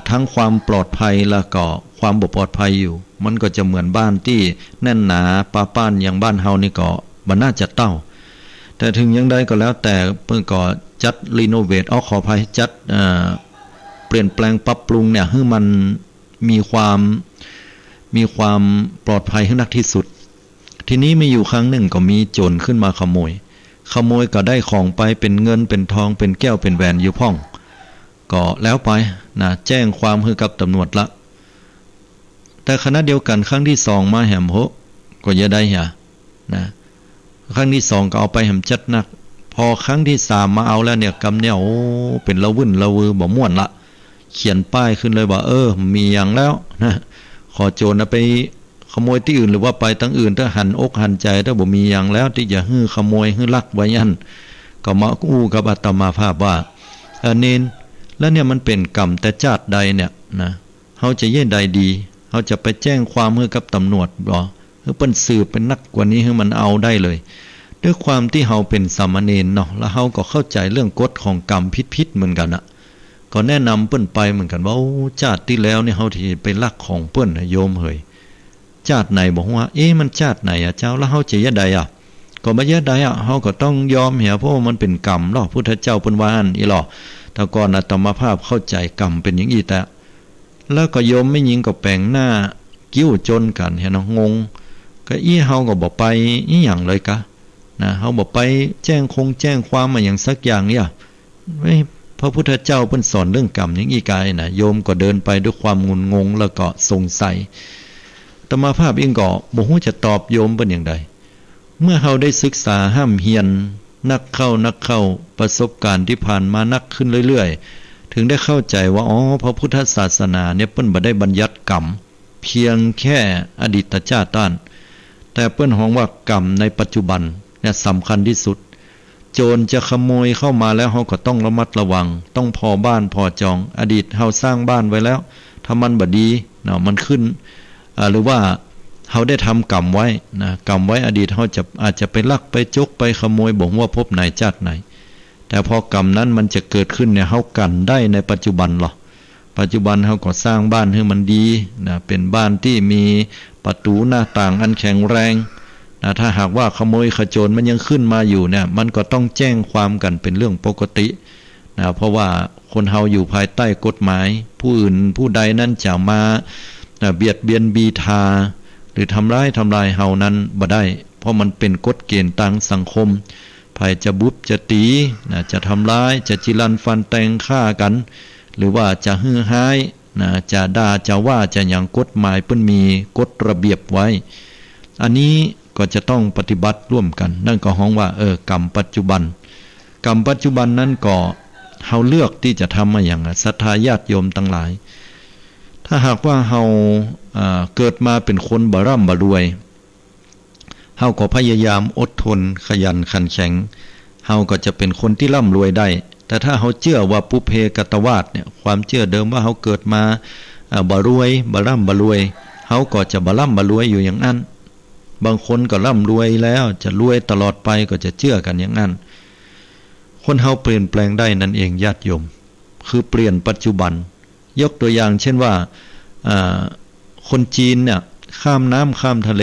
ทั้งความปลอดภัยแล้วก็ความบ่ปลอดภัยอยู่มันก็จะเหมือนบ้านที่แน่นหนาป้านอย่างบ้านเฮานี่ก็บ่น่าจะเต้าแต่ถึงยังใดก็แล้วแต่เพิ่นก็จัดรีโนเวทขออภัยจัดเปลี่ยนแปลงปรับปรุงเนี่ยให้มันมีความปลอดภัยให้นักที่สุดทีนี้มีอยู่ครั้งหนึ่งก็มีโจรขึ้นมาขโมยก็ได้ของไปเป็นเงินเป็นทองเป็นแก้วเป็นแหวนอยู่พ่องก็แล้วไปนะแจ้งความให้กับตำรวจละแต่ขณะเดียวกันครั้งที่2มาแหมโหก็อย่าได้นะครั้งที่2ก็เอาไปแหมจัดหนักพอครั้งที่3มาเอาแล้วเนี่ยกำเนี่ยเป็นละวุ่นละวือบ่ม่วนละเขียนป้ายขึ้นเลยว่ามีอย่างแล้วนะขอโจรไปขโมยที่อื่นหรือว่าไปตั้งอื่นถ้าหันอกหันใจถ้าบ่มีอย่างแล้วที่จะฮื้อขโมยฮื้อลักไว้ยันก็มาอู้กับอาตมาภาพว่าเนนแล้วเนี่ยมันเป็นกรรมแต่ชาติใดเนี่ยนะเฮาจะเย่ใดดีเฮาจะไปแจ้งความให้กับตำรวจบ่หรือเปิ้นสืบเป็นนักกว่านี้ให้มันเอาได้เลยด้วยความที่เฮาเป็นสามเณรเนาะแล้วเฮาก็เข้าใจเรื่องกฎของกรรมผิดเหมือนกันก็แนะนำเปิ้นไปเหมือนกันว่าชาติที่แล้วเนี่ยเฮาที่ไปลักของเปิ้นโยมเฮยชาติไหนบอกว่ามันชาติไหนเจ้าแล้วเฮาจะยะใดก็บ่ยะใดเฮาก็ต้องยอมเหียเพราะว่ามันเป็นกรรมเนาะพุทธเจ้าเพิ่นว่าอันอีหรอแต่ก่อนอาตมาภาพเข้าใจกรรมเป็นอย่างอีแต่แล้วก็โยมไม่ยิงก็แปลงหน้า กิ้วจนกันเห็นเนาะงงก็เฮาก็บ่ไปอีหยังเลยกะนะเฮาบ่ไปแจ้งความมาอย่างสักอย่างเนี่ยพระพุทธเจ้าเพิ่นสอนเรื่องกรรมอย่างอีกายนะโยมก็เดินไปด้วยความงุนงงแล้วก็สงสัยอาตมาภาพเองก็บ่ฮู้จะตอบโยมเป็นอย่างใดเมื่อเฮาได้ศึกษาห้ามเฮียนนักเข้าประสบการณ์ที่ผ่านมานักขึ้นเรื่อยๆถึงได้เข้าใจว่าพระพุทธศาสนาเนี่ยเปิ้นบ่ได้บัญญัติกรรมเพียงแค่อดีตชาติต้านแต่เปิ้นฮ้องว่ากรรมในปัจจุบันเนี่ยสำคัญที่สุดโจรจะขโมยเข้ามาแล้วเฮาก็ต้องระมัดระวังต้องพอบ้านพอจองอดีตเฮาสร้างบ้านไว้แล้วถ้ามันบ่ดีเนาะมันขึ้นหรือว่าเฮาได้ทำกรรมไว้นะกรรมไว้อดีตเฮาอาจจะไปลักไปจกไปขโมยบ่ฮู้ว่าพบไหนชาติไหนแต่พอกรรมนั้นมันจะเกิดขึ้นเนี่ยเฮากันได้ในปัจจุบันหรอปัจจุบันเฮาก็สร้างบ้านให้มันดีนะเป็นบ้านที่มีประตูหน้าต่างอันแข็งแรงนะถ้าหากว่าขโมยขโจรมันยังขึ้นมาอยู่เนี่ยมันก็ต้องแจ้งความกันเป็นเรื่องปกตินะเพราะว่าคนเฮาอยู่ภายใต้กฎหมายผู้อื่นผู้ใดนั้นจะมาเบียดเบียนบีทาหรือทำร้ายเฮานั้นบ่ได้เพราะมันเป็นกฎเกณฑ์ทางสังคมภัยจะบุบจะตีนะจะทำร้ายจะจิรันฟันแทงฆ่ากันหรือว่าจะฮือหายนะจะด่าจะว่าจะอย่างกฎหมายเพิ่นมีกฎระเบียบไว้อันนี้ก็จะต้องปฏิบัติร่วมกันนั่นก็ฮ้องว่ากรรมปัจจุบันนั้นก็เฮาเลือกที่จะทำมาอย่างศรัทธาญาติโยมทั้งหลายถ้าหากว่าเฮาเกิดมาเป็นคนบ่ร่ำบ่รวยเฮาก็พยายามอดทนขยันขันแข็งเฮาก็จะเป็นคนที่ร่ำรวยได้แต่ถ้าเฮาเชื่อว่าปุเพกตวาสเนี่ยความเชื่อเดิมว่าเฮาเกิดมาบ่รวยบ่ร่ำบ่รวยเฮาก็จะบ่ร่ำบ่รวยอยู่อย่างนั้นบางคนก็ร่ำรวยแล้วจะรวยตลอดไปก็จะเชื่อกันอย่างนั้นคนเฮาเปลี่ยนแปลงได้นั่นเองญาติโยมคือเปลี่ยนปัจจุบันยกตัวอย่างเช่นว่าคนจีนเนี่ยข้ามน้ำข้ามทะเล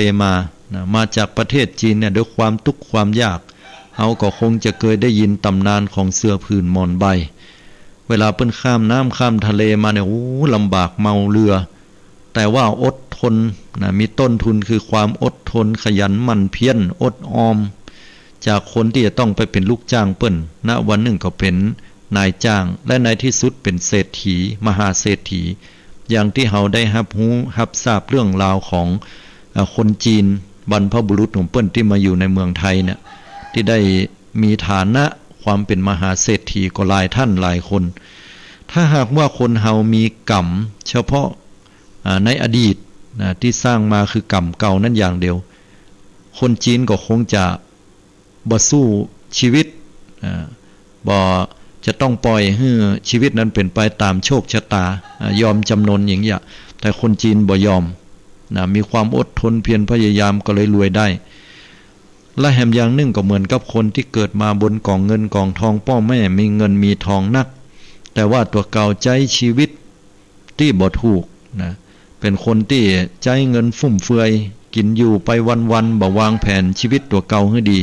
มาจากประเทศจีนเนี่ยด้วยความทุกข์ความยากเฮาก็คงจะเคยได้ยินตำนานของเสือผืนหมอนใบเวลาเปิ้นข้ามน้ำข้ามทะเลมาเนี่ยลำบากเมาเรือแต่ว่าอดทนมีต้นทุนคือความอดทนขยันหมั่นเพียรอดออมจากคนที่จะต้องไปเป็นลูกจ้างเปิ้นณวันหนึ่งก็เป็นนายจ้างและในที่สุดเป็นเศรษฐีมหาเศรษฐีอย่างที่เฮาได้รับทราบเรื่องราวของคนจีนบรรพบุรุษของเปิ้นที่มาอยู่ในเมืองไทยเนี่ยที่ได้มีฐานะความเป็นมหาเศรษฐีก็หลายท่านหลายคนถ้าหากว่าคนเฮามีกรรมเฉพาะในอดีตที่สร้างมาคือกรรมเก่านั่นอย่างเดียวคนจีนก็คงจะบ่สู้ชีวิตบ่จะต้องปล่อยให้ชีวิตนั้นเป็นไปตามโชคชะตายอมจำนนอย่างเงี้ยแต่คนจีนบ่ยอมมีความอดทนเพียรพยายามก็เลยรวยได้และแถมอย่างหนึ่งก็เหมือนกับคนที่เกิดมาบนกองเงินกองทองพ่อแม่มีเงินมีทองนักแต่ว่าตัวเก่าใจชีวิตที่บ่ถูกเป็นคนที่ใจเงินฟุ่มเฟือยกินอยู่ไปวันๆบ่วางแผนชีวิตตัวเก่าให้ดี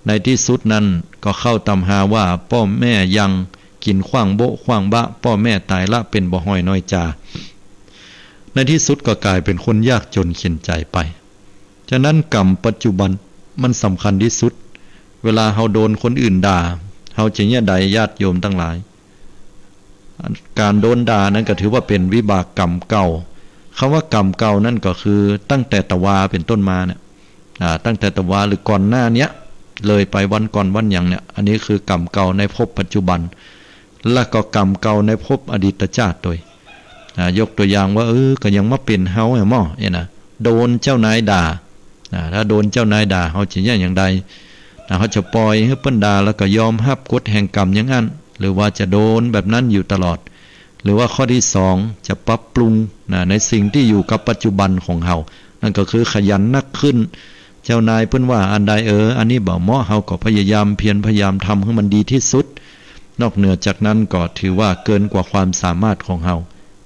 ในที่สุดนั้นก็เข้าตำหาว่าพ่อแม่ยังกินขว้างโบะขว้างบะพ่อแม่ตายละเป็นบ่ห้อยน้อยจาในที่สุดก็กลายเป็นคนยากจนเข็ญใจไปฉะนั้นกรรมปัจจุบันมันสำคัญที่สุดเวลาเฮาโดนคนอื่นด่าเฮาจะเนี่ยใดญาติโยมทั้งหลายการโดนด่านั้นก็ถือว่าเป็นวิบากกรรมเก่าคำว่ากรรมเก่านั่นก็คือตั้งแต่ตะวาเป็นต้นมาเนี่ยตั้งแต่ตะวาหรือก่อนหน้าเนี้ยเลยไปวันก่อนวันอย่างเนี่ยอันนี้คือกรรมเก่าในภพปัจจุบันและก็กรรมเก่าในภพอดีตชาติโดยยกตัวอย่างว่าก็ยังมาเป็นเฮาแหม่นะโดนเจ้านายด่าถ้าโดนเจ้านายด่าเฮาจะอย่างใดเขาจะปล่อยให้เปิ้นด่าแล้วก็ยอมรับกฎแห่งกรรมอย่างนั้นหรือว่าจะโดนแบบนั้นอยู่ตลอดหรือว่าข้อที่2จะปรับปรุงในสิ่งที่อยู่กับปัจจุบันของเฮานั่นก็คือขยันนักขึ้นเจ้านายเพิ่นว่าอันใดอันนี้บ่เหมาะเฮาก็พยายามเพียรพยายามทำให้มันดีที่สุดนอกเหนือจากนั้นก็ถือว่าเกินกว่าความสามารถของเฮา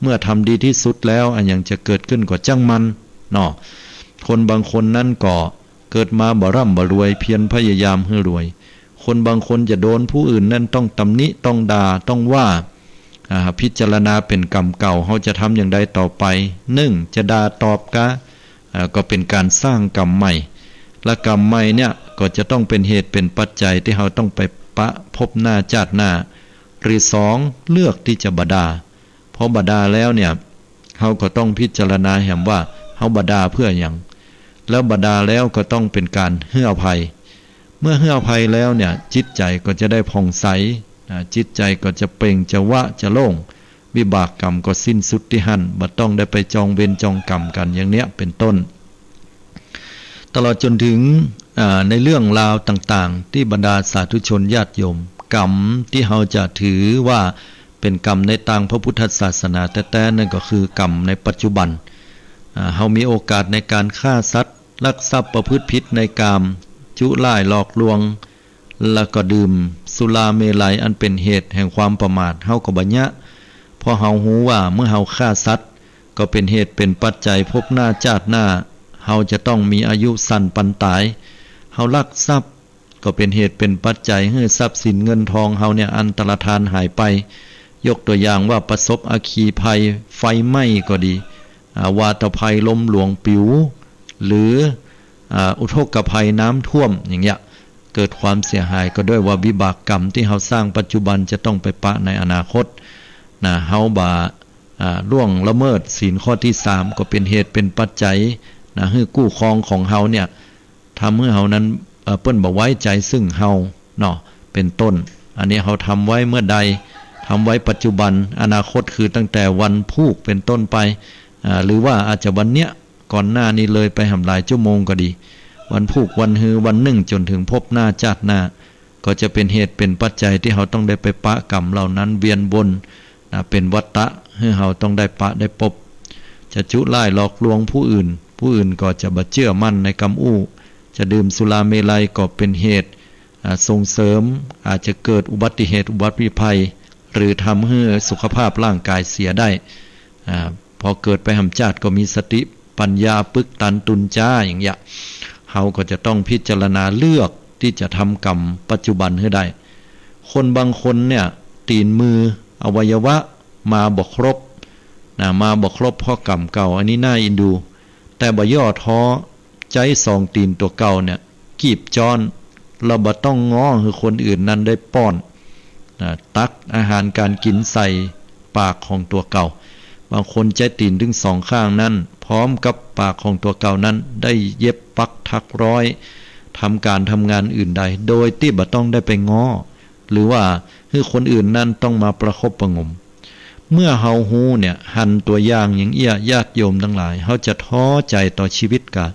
เมื่อทำดีที่สุดแล้วอันยังจะเกิดขึ้นก็จังมันคนบางคนนั้นก็เกิดมาบ่ร่ำบ่รวยเพียรพยายามให้รวยคนบางคนจะโดนผู้อื่นนั้นต้องตำหนิต้องด่าต้องว่า พิจารณาเป็นกรรมเก่าเขาจะทำอย่างใดต่อไป1จะด่าตอบก็เป็นการสร้างกรรมใหม่และกรรมใหม่เนี่ยก็จะต้องเป็นเหตุเป็นปัจจัยที่เขาต้องไปปะพบหน้าชาติหน้าหรือ2เลือกที่จะบดาเพราะบดาแล้วเนี่ยเขาก็ต้องพิจารณาแหมว่าเขาบดาเพื่ออย่างแล้วบดาแล้วก็ต้องเป็นการให้อภัยเมื่อให้อภัยแล้วเนี่ยจิตใจก็จะได้ผ่องใสจิตใจก็จะเปล่งจะวะจะโล่งวิบากกรรมก็สิ้นสุดที่หั่นบ่ต้องได้ไปจองเวรจองกรรมกันอย่างเนี้ยเป็นต้นตลอดจนถึงในเรื่องราวต่างๆที่บรรดาสาธุชนญาติโยมกรรมที่เราจะถือว่าเป็นกรรมในทางพระพุทธศาสนาแต่นั่นก็คือกรรมในปัจจุบันเรามีโอกาสในการฆ่าสัตว์ลักทรัพย์ประพฤติผิดในกามจุล่ายหลอกลวงแล้วก็ดื่มสุราเมลัยอันเป็นเหตุแห่งความประมาทเฮาก็บัญญัติเพราะเฮาฮู้ว่าเมื่อเฮาฆ่าสัตว์ก็เป็นเหตุเป็นปัจจัยพบหน้าชาติหน้าเฮาจะต้องมีอายุสั้นปันตายเฮาลักทรัพย์ก็เป็นเหตุเป็นปัจจัยให้ทรัพย์สินเงินทองเฮาเนี่ยอันตรธานหายไปยกตัวอย่างว่าประสบอัคคีภัยไฟไหม้ก็ดีวาตภัยลมหลวงปิวหรืออุทกภัยน้ำท่วมอย่างเงี้ยเกิดความเสียหายก็ด้วยว่าวิบากกรรมที่เฮาสร้างปัจจุบันจะต้องไปปะในอนาคตเฮาบ่าล่วงละเมิดศีลข้อที่3ก็เป็นเหตุเป็นปัจจัยให้กู้ครองของเฮาเนี่ยทำให้เฮานั้นเปิ้นบ่ไว้ใจซึ่งเฮาเนาะเป็นต้นอันนี้เฮาทำไว้เมื่อใดทำไว้ปัจจุบันอนาคตคือตั้งแต่วันพูกเป็นต้นไปหรือว่าอาจจะวันเนี้ยก่อนหน้านี้เลยไปหลายชั่วโมงก็ดีวันพูกวันฮือวันหนึ่งจนถึงพบหน้าชาติหน้าก็จะเป็นเหตุเป็นปัจจัยที่เราต้องได้ไปปะกรรมเหล่านั้นเวียนวนเป็นวัฏฏะให้เราต้องได้ปะได้พบจะจุล่ายหลอกลวงผู้อื่นก็จะบ่เชื่อมั่นในกรรมอู้จะดื่มสุราเมลัยก็เป็นเหตุส่งเสริมอาจจะเกิดอุบัติเหตุอุบัติภัยหรือทำให้สุขภาพร่างกายเสียได้พอเกิดไปหำชาติก็มีสติปัญญาปึกตันตุนจ้าอย่างเงี้ยเขาก็จะต้องพิจารณาเลือกที่จะทำกรรมปัจจุบันให้ได้คนบางคนเนี่ยตีนมืออวัยวะมาบ่ครบมาบ่ครบเพราะกรรมเก่าอันนี้น่าอินดูแต่บ่ย่อท้อใจสองตีนตัวเก่าเนี่ยกีบจอนเราบ่ต้องง้อคือคนอื่นนั้นได้ป้อนตักอาหารการกินใส่ปากของตัวเก่าบางคนใจตีนถึง2ข้างนั้นพร้อมกับปากของตัวเก่านั้นได้เย็บปักถักร้อยทำการทำงานอื่นใดโดยที่บ่ต้องได้ไปง้อหรือว่าคือคนอื่นนั้นต้องมาประคบประงมเมื่อเฮาฮู้เนี่ยหันตัวอย่างอย่างญาติโยมทั้งหลายเฮาจะท้อใจต่อชีวิตกะ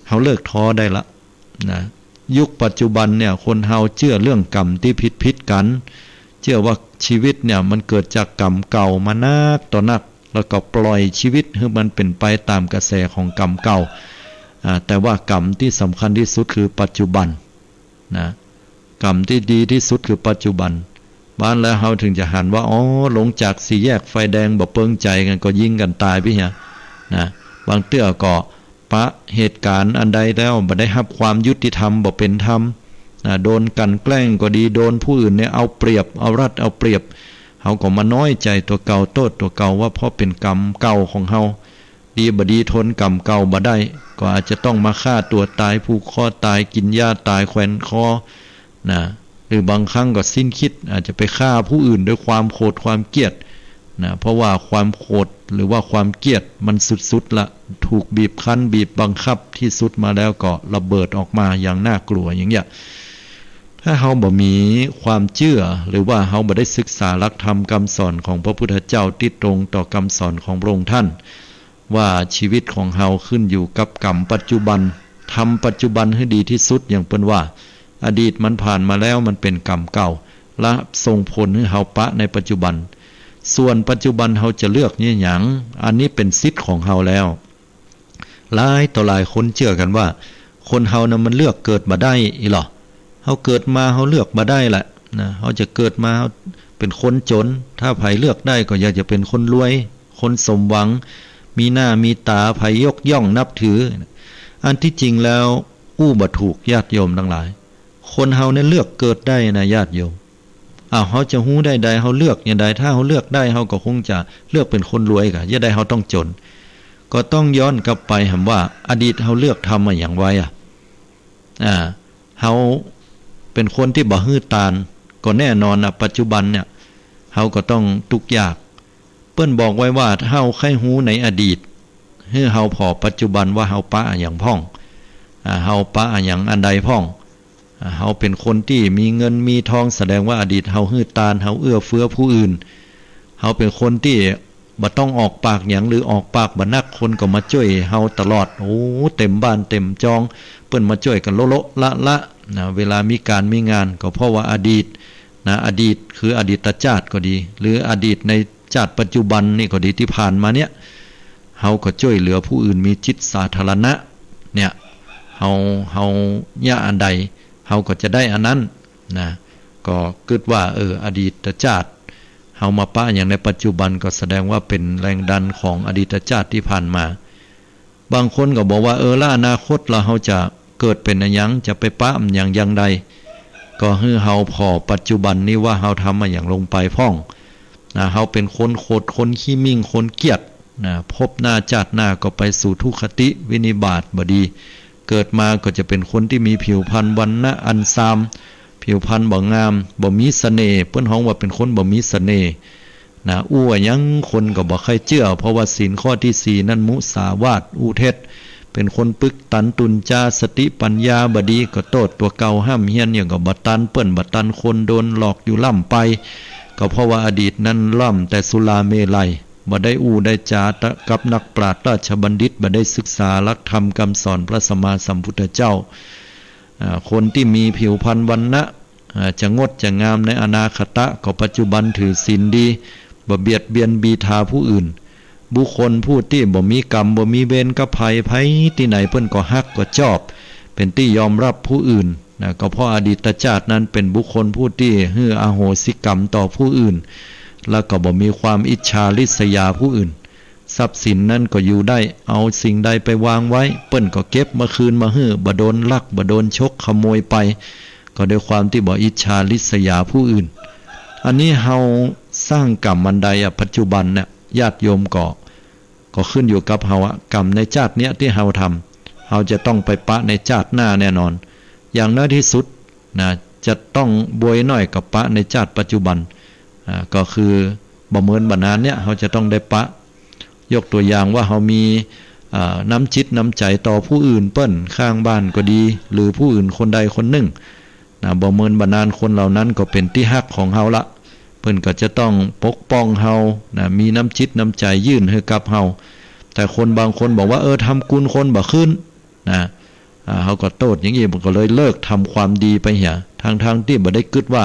เฮาเลิกท้อได้ละนะยุคปัจจุบันเนี่ยคนเฮาเชื่อเรื่องกรรมที่ผิดกันเชื่อว่าชีวิตเนี่ยมันเกิดจากกรรมเก่ามานักต่อนักแล้วก็ปล่อยชีวิตให้มันเป็นไปตามกระแสของกรรมเก่าแต่ว่ากรรมที่สำคัญที่สุดคือปัจจุบันนะกรรมที่ดีที่สุดคือปัจจุบันบ้านแล้วเฮาถึงจะหันว่าลงจากสี่แยกไฟแดงบ่เปิงใจกันก็ยิงกันตายพี่เหียนะบางเตื้อก็ปะเหตุการณ์อันใดแล้วบ่ได้รับความยุติธรรมบ่เป็นธรรมโดนกันแกล้งก็ดีโดนผู้อื่นเนี่ยเอาเปรียบเอารัดเอาเปรียบเฮาก็มาน้อยใจตัวเก่าโทษตัวเก่าว่าเพราะเป็นกรรมเก่าของเฮาดีบ่ดีทนกรรมเก่าบ่ได้ก็อาจจะต้องมาฆ่าตัวตายผูกคอตายกินยาตายแขวนคอนะหรือบางครั้งก็สิ้นคิดอาจจะไปฆ่าผู้อื่นด้วยความโกรธความเกลียดนะเพราะว่าความโกรธหรือว่าความเกลียดมันสุดๆละถูกบีบคั้นบีบบังคับที่สุดมาแล้วก็ระเบิดออกมาอย่างน่ากลัวอย่างเงี้ยถ้าเฮาบ่มีความเชื่อหรือว่าเฮาบ่ได้ศึกษาหลักธรรมคำสอนของพระพุทธเจ้าที่ตรงต่อคำสอนของพระองค์ท่านว่าชีวิตของเฮาขึ้นอยู่กับกรรมปัจจุบันทำปัจจุบันให้ดีที่สุดอย่างเปิ้นว่าอดีตมันผ่านมาแล้วมันเป็นกรรมเก่าและส่งผลให้เฮาปะในปัจจุบันส่วนปัจจุบันเฮาจะเลือกเนี่ยหยังอันนี้เป็นสิทธิ์ของเฮาแล้วหลายต่อหลายคนเชื่อกันว่าคนเฮานะมันเลือกเกิดมาได้อีหรอเฮาเกิดมาเฮาเลือกมาได้แหละนะเฮาจะเกิดมาเป็นคนจนถ้าไผเลือกได้ก็อยากจะเป็นคนรวยคนสมหวังมีหน้ามีตาไผยกย่องนับถืออันที่จริงแล้วบ่ถูกญาติโยมทั้งหลายคนเฮาเนี่ยเลือกเกิดได้นะญาติโยม เฮาจะฮู้ได้ใดเฮาเลือกอย่างใดถ้าเฮาเลือกได้เฮาก็คงจะเลือกเป็นคนรวยกะอย่าได้เฮาต้องจนก็ต้องย้อนกลับไปหำว่าอดีตเฮาเลือกทำมาอย่างไว้เฮาเป็นคนที่บ่ฮื้อตานก็แน่นอนปัจจุบันเนี่ยเฮาก็ต้องทุกข์ยากเปิ้นบอกไว้ว่าเฮาใครฮู้ในอดีตให้เฮาพอปัจจุบันว่าเฮาปะอย่างพ่องเฮาปะอย่างอันใดพ่องเฮาเป็นคนที่มีเงินมีทองแสดงว่าอดีตเฮาฮื้อตานเฮาเอื้อเฟื้อผู้อื่นเฮาเป็นคนที่บ่ต้องออกปากหยังหรือออกปากบ่นักคนก็มาช่วยเฮาตลอดโอ้เต็มบ้านเต็มจองเปิ้นมาช่วยกันโละละนะเวลามีการมีงานก็เพราะว่าอดีตนะอดีตคืออดีตชาติก็ดีหรืออดีตในชาติปัจจุบันนี่ก็ดีที่ผ่านมาเนี่ยเฮาก็ช่วยเหลือผู้อื่นมีจิตสาธารณะเนี่ยเฮาย่าอันใดเฮาก็จะได้อันนั้นนะก็คิดว่าอดีตชาติเฮามาปะอย่างในปัจจุบันก็แสดงว่าเป็นแรงดันของอดีตชาติที่ผ่านมาบางคนก็บอกว่าละอนาคตเราเฮาจะเกิดเป็นหยังจะไปปะอย่างใดก็ให้เฮาพอปัจจุบันนี้ว่าเฮาทำมาอย่างลงไปพ่องนะเฮาเป็นคนโคตรคนขี้มิ่งคนเกียจนะพบหน้าชาติหน้าก็ไปสู่ทุกขติวินิบาตบ่ดีเกิดมาก็จะเป็นคนที่มีผิวพรรณวรรณะอันซามผิวพรรณบ่งามบ่มีเสน่ห์เพิ่นฮ้องว่าเป็นคนบ่มีเสน่ห์นะยังคนก็บ่ค่อยเชื่อเพราะว่าศีลข้อที่4นั้นมุสาวาทเท็จเป็นคนปึกตันตุนจาสติปัญญาบ่ดีก็โทษตัวเก่าห้ามเฮียนอย่างก็บ่ตันเปิ้นบ่ตันคนโดนหลอกอยู่ล่ำไปก็เพราะว่าอดีตนั้นล่ำแต่สุราเมลัยบ่ได้ได้จากับนักปราชญ์ราชบัณฑิตบ่ได้ศึกษาหลักธรรมคำสอนพระสัมมาสัมพุทธเจ้าคนที่มีผิวพรรณวรรณะจะงดจะงามในอนาคตก็ปัจจุบันถือศีลดีบ่เบียดเบียนบีทาผู้อื่นบุคคลผู้ที่บ่มีกรรมบ่มีเวรกับภัยที่ไหนเพิ่นก็ฮักก็ชอบเป็นที่ยอมรับผู้อื่นนะก็เพราะอดีตชาตินั้นเป็นบุคคลผู้ที่ฮื้ออโหสิกรรมต่อผู้อื่นแล้วก็บ่มีความอิจฉาริษยาผู้อื่นทรัพย์สินนั้นก็อยู่ได้เอาสิ่งใดไปวางไว้เปิ้นก็เก็บมาคืนมาฮื้อบ่โดนลักบ่โดนชกขโมยไปก็ด้วยความที่บ่อิจฉาริษยาผู้อื่นอันนี้เฮาสร้างกรรมอันใดปัจจุบันเนี่ยญาติโยมก็ขึ้นอยู่กับเฮากรรมในชาติเนี้ยที่เฮาทำเฮาจะต้องไปปะในชาติหน้าแน่นอนอย่างน้อยที่สุดนะจะต้องบวยน้อยกับปะในชาติปัจจุบันก็คือบ่เหมือนบรรณาเนี่ยเฮาจะต้องได้ปะยกตัวอย่างว่าเฮามีน้ำจิตน้ำใจต่อผู้อื่นเปิ้นข้างบ้านก็ดีหรือผู้อื่นคนใดคนหนึ่งนะบ่เหมือนบรรณาคนเหล่านั้นก็เป็นที่ฮักของเฮาละเพิ่นก็จะต้องปกป้องเฮานะมีน้ำจิตน้ำใจยื่นให้กับเฮาแต่คนบางคนบอกว่าทำกุลคนบ่ขึ้นนะเฮาก็โทษอย่างนี้ก็เลยเลิกทำความดีไปเหี่ยทางที่บ่ได้คิดว่า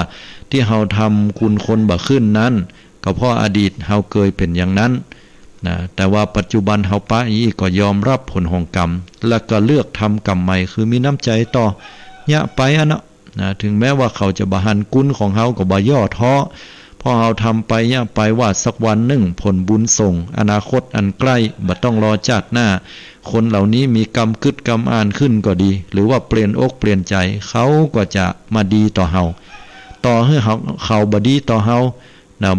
ที่เฮาทำกุลคนบ่ขึ้นนั้นก็เพราะอดีตเฮาเคยเป็นอย่างนั้นนะแต่ว่าปัจจุบันเฮาปะอีก็ยอมรับผลของกรรมแล้วก็เลือกทำกรรมใหม่คือมีน้ำใจต่อยะไปนะถึงแม้ว่าเขาจะบ่หันกุลของเฮาก็บ่ย่อท้อพอเฮาทำไปยะไปว่าสักวันหนึ่งผลบุญส่งอนาคตอันใกล้บ่ต้องรอชาติหน้าคนเหล่านี้มีกรรมกึดกรรมอ่านขึ้นก็ดีหรือว่าเปลี่ยนอกเปลี่ยนใจเขาก็จะมาดีต่อเฮาต่อให้เขาบ่ดีต่อเฮา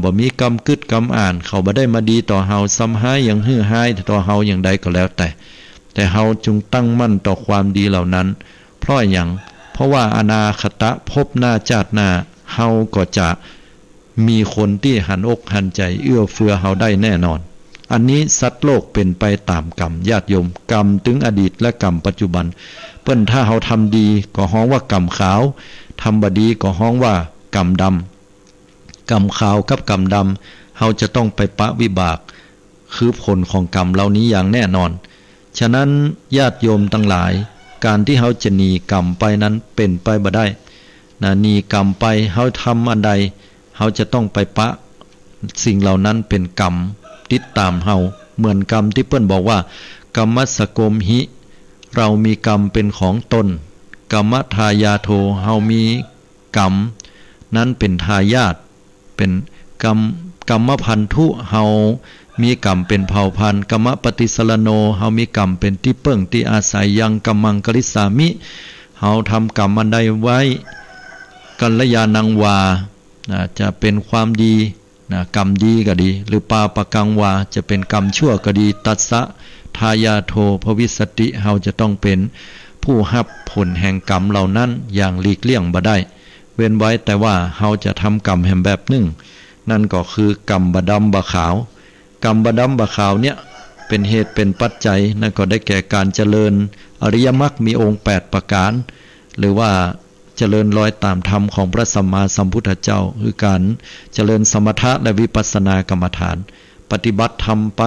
บ่มีกรรมกึดกรรมอ่านเขาบ่ได้มาดีต่อเฮาซ้ำหายอย่างฮื้อหายต่อเฮาอย่างใดก็แล้วแต่เฮาจงตั้งมั่นต่อความดีเหล่านั้นเพราะหยังเพราะว่าอนาคตภพหน้าชาติหน้าเฮาก็จะมีคนที่หันอกหันใจเอื้อเฟื้อเฮาได้แน่นอนอันนี้สัตว์โลกเป็นไปตามกรรมญาติโยมกรรมถึงอดีตและกรรมปัจจุบันเปิ้นถ้าเฮาทำดีก็ฮ้องว่ากรรมขาวทำบ่ดีก็ฮ้องว่ากรรมดำกรรมขาวกับกรรมดำเฮาจะต้องไปปะวิบากคือผลของกรรมเหล่านี้อย่างแน่นอนฉะนั้นญาติโยมทั้งหลายการที่เฮาจะหนีกรรมไปนั้นเป็นไปบ่ได้หนีกรรมไปเฮาทำอันใดเฮาจะต้องไปปะสิ่งเหล่านั้นเป็นกรรมติดตามเฮาเหมือนกรรมที่เปิ้นบอกว่ากรรมสโกมหิเรามีกรรมเป็นของตนกรรมทายาโทเฮามีกรรมนั้นเป็นทายาทเป็นกรรมพันธุเฮามีกรรมเป็นเผ่าพันธุ์กรรมปฏิสรโนเฮามีกรรมเป็นที่เปิ้งที่อาศัยยังกัมมังกริสามิเฮาทำกรรมอันใดไว้กัลยาณังวา จะเป็นความดีกรรมดีก็ดีหรือปาปกังวาจะเป็นกรรมชั่วก็ดีตัสสะทายาโทภวิสติเฮาจะต้องเป็นผู้รับผลแห่งกรรมเหล่านั้นอย่างหลีกเลี่ยงบ่ได้เว้นไว้แต่ว่าเฮาจะทำกรรมแห่งแบบหนึ่งนั่นก็คือกรรมบดำบะขาวกรรมบดำบะขาวเนี่ยเป็นเหตุเป็นปัจจัยนั่นก็ได้แก่การเจริญอริยมรรคมีองค์8ประการหรือว่าเจริญรอยตามธรรมของพระสัมมาสัมพุทธเจ้าคือการเจริญสมถะและวิปัสสนากรรมฐานปฏิบัติธรรมไป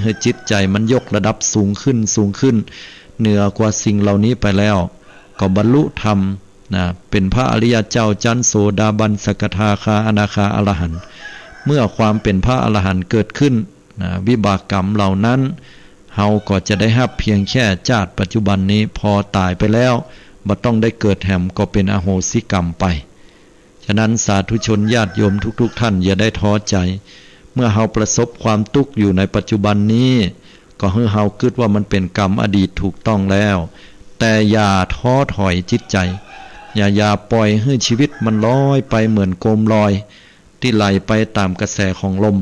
ให้จิตใจมันยกระดับสูงขึ้นเหนือกว่าสิ่งเหล่านี้ไปแล้วก็บรรลุธรรมเป็นพระอริยเจ้าจันโสดาบันสกทาคาอนาคาอรหันต์เมื่อความเป็นพระอรหันต์เกิดขึ้นวิบากกรรมเหล่านั้นเฮาก็จะได้รับเพียงแค่ชาติปัจจุบันนี้พอตายไปแล้วบ่ต้องได้เกิดแห่มก็เป็นอโหสิกรรมไปฉะนั้นสาธุชนญาติโยมทุกท่านอย่าได้ท้อใจเมื่อเฮาประสบความทุกข์อยู่ในปัจจุบันนี้ก็ให้เฮาคิดว่ามันเป็นกรรมอดีตถูกต้องแล้วแต่อย่าท้อถอยจิตใจอย่าปล่อยให้ชีวิตมันลอยไปเหมือนโคมลอยที่ไหลไปตามกระแสของลม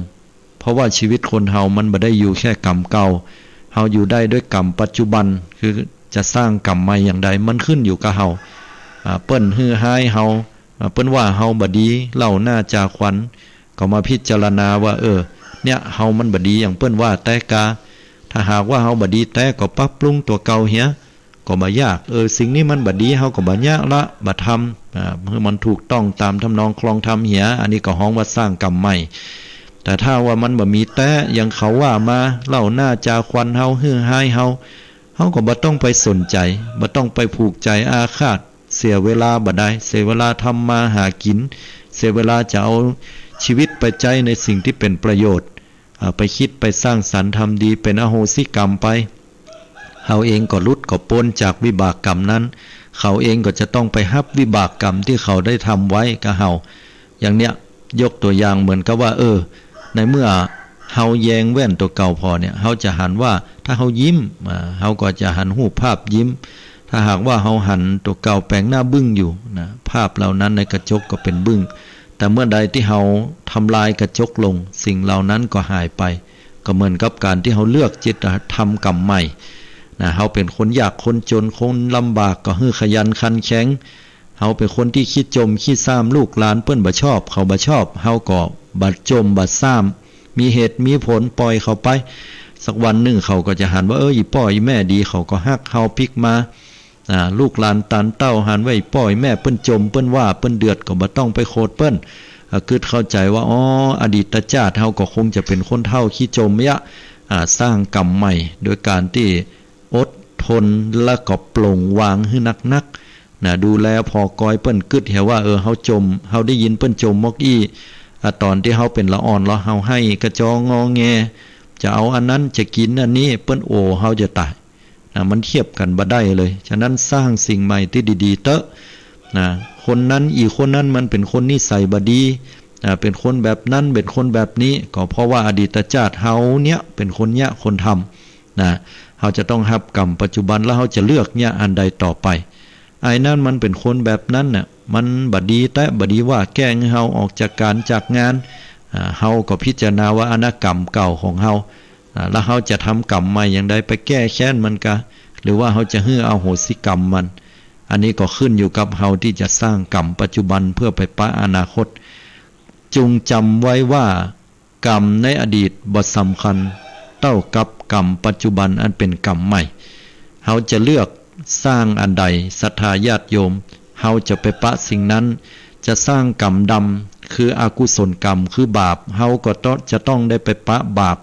เพราะว่าชีวิตคนเฮามันบ่ได้อยู่แค่กรรมเก่าเฮาอยู่ได้ด้วยกรรมปัจจุบันคือจะสร้างกรรมใหม่อย่างใดมันขึ้นอยู่กับเฮาเปิ้นฮือหายเฮาเปิ้นว่าเฮาบ่ดีเล่าหน้าจาขวัญก็มาพิจารณาว่าเนี่ยเฮามันบ่ดีอย่างเปิ้นว่าแต่กาถ้าหากว่าเฮาบ่ดีแต่ก็ปรับปรุงตัวเก่าเหียก็บ่ยากสิ่งนี้มันบ่ดีเฮาก็บ่ยากละบ่ทำเมื่อมันถูกต้องตามทำนองคลองธรรมเหียอันนี้ก็ฮ้องว่าสร้างกรรมใหม่แต่ถ้าว่ามันบ่มีแต่อย่างเขาว่ามาเล่าหน้าจาขวัญเฮาฮือหายเฮาก็บ่ต้องไปสนใจบ่ต้องไปผูกใจอาฆาตเสียเวลาบ่ได้เสียเวลาทำมาหากินเสียเวลาจะเอาชีวิตไปใจในสิ่งที่เป็นประโยชน์ไปคิดไปสร้างสรรค์ทำดีเป็นอโหสิกรรมไปเฮาเองก็หลุดก็พ้นจากวิบากกรรมนั้นเขาเองก็จะต้องไปรับวิบากกรรมที่เขาได้ทำไว้กับเฮาอย่างเนี้ยยกตัวอย่างเหมือนกับว่าในเมื่อเฮาแยงแว่นตัวเก่าพอเนี่ยเฮาจะหันว่าถ้าเฮายิ้มเฮาก็จะหันรูปภาพยิ้มถ้าหากว่าเฮาหันตัวเก่าแปลงหน้าบึ้งอยู่นะภาพเหล่านั้นในกระจกก็เป็นบึ้งแต่เมื่อใดที่เฮาทำลายกระจกลงสิ่งเหล่านั้นก็หายไปก็เหมือนกับการที่เฮาเลือกจิตทำกรรมใหม่เฮาเป็นคนยากคนจนคนลำบากก็ฮือขยันขันแข็งเฮาเป็นคนที่ขี้จมขี้ซ้ำลูกหลานเปิ้นบ่ชอบเขาบ่ชอบเฮาก็บัดจมบัดซ้ำมีเหตุมีผลปล่อยเขาไปสักวันหนึ่งเขาก็จะหันว่าอีพ่ออีแม่ดีเขาก็ฮักเฮาพลิกมาลูกหลานตานเต้าหันว่าอีพ่ออีแม่เปิ้นจมเปิ้นว่าเปิ้นเดือดก็บ่ต้องไปโคตรเปิ้นคือเข้าใจว่าอดีตชาติเฮาก็คงจะเป็นคนเฒ่าขี้จมยะสร้างกรรมใหม่โดยการที่อดทนและก็ปลงวางให้นักดูแลพอกอยเปิ้นกึดเห็นว่าเฮาจมเฮาได้ยินเปิ้นจมมอกอี้ตอนที่เฮาเป็นละอ่อนแล้วเฮาให้กระจองอแงจะเอาอันนั้นจะกินอันนี้เปิ้นเฮาจะตายมันเทียบกันบ่ได้เลยฉะนั้นสร้างสิ่งใหม่ที่ดีๆเตอะคนนั้นอีกคนนั้นมันเป็นคนนิสัยบ่ดีเป็นคนแบบนั้นเป็นคนแบบนี้ก็เพราะว่าอดีตชาติเฮาเนี่ยเป็นคนยะคนทำเฮาจะต้องรับกรรมปัจจุบันแล้วเฮาจะเลือกเนี่ยอันใดต่อไปไอ้นั่นมันเป็นคนแบบนั้นน่ะมันบ่ดีแต่บ่ดีว่าแกล้งให้เฮาออกจากการจากงานเฮาก็พิจารณาว่าอนาคตกรรมเก่าของเฮาแล้วเฮาจะทำกรรมใหม่อย่างใดไปแก้แค้นมันกะหรือว่าเฮาจะฮื้อเอาโหสิกรรมมันอันนี้ก็ขึ้นอยู่กับเฮาที่จะสร้างกรรมปัจจุบันเพื่อไปปะอนาคตจงจำไว้ว่ากรรมในอดีตบ่สำคัญเท่ากับกรรมปัจจุบันอันเป็นกรรมใหม่เฮาจะเลือกสร้างอันใดศรัทธาญาติโยมเฮาจะไปปะสิ่งนั้นจะสร้างกรรมดำคืออกุศลกรรมคือบาปเฮาก็จะต้องได้ไปปะบาป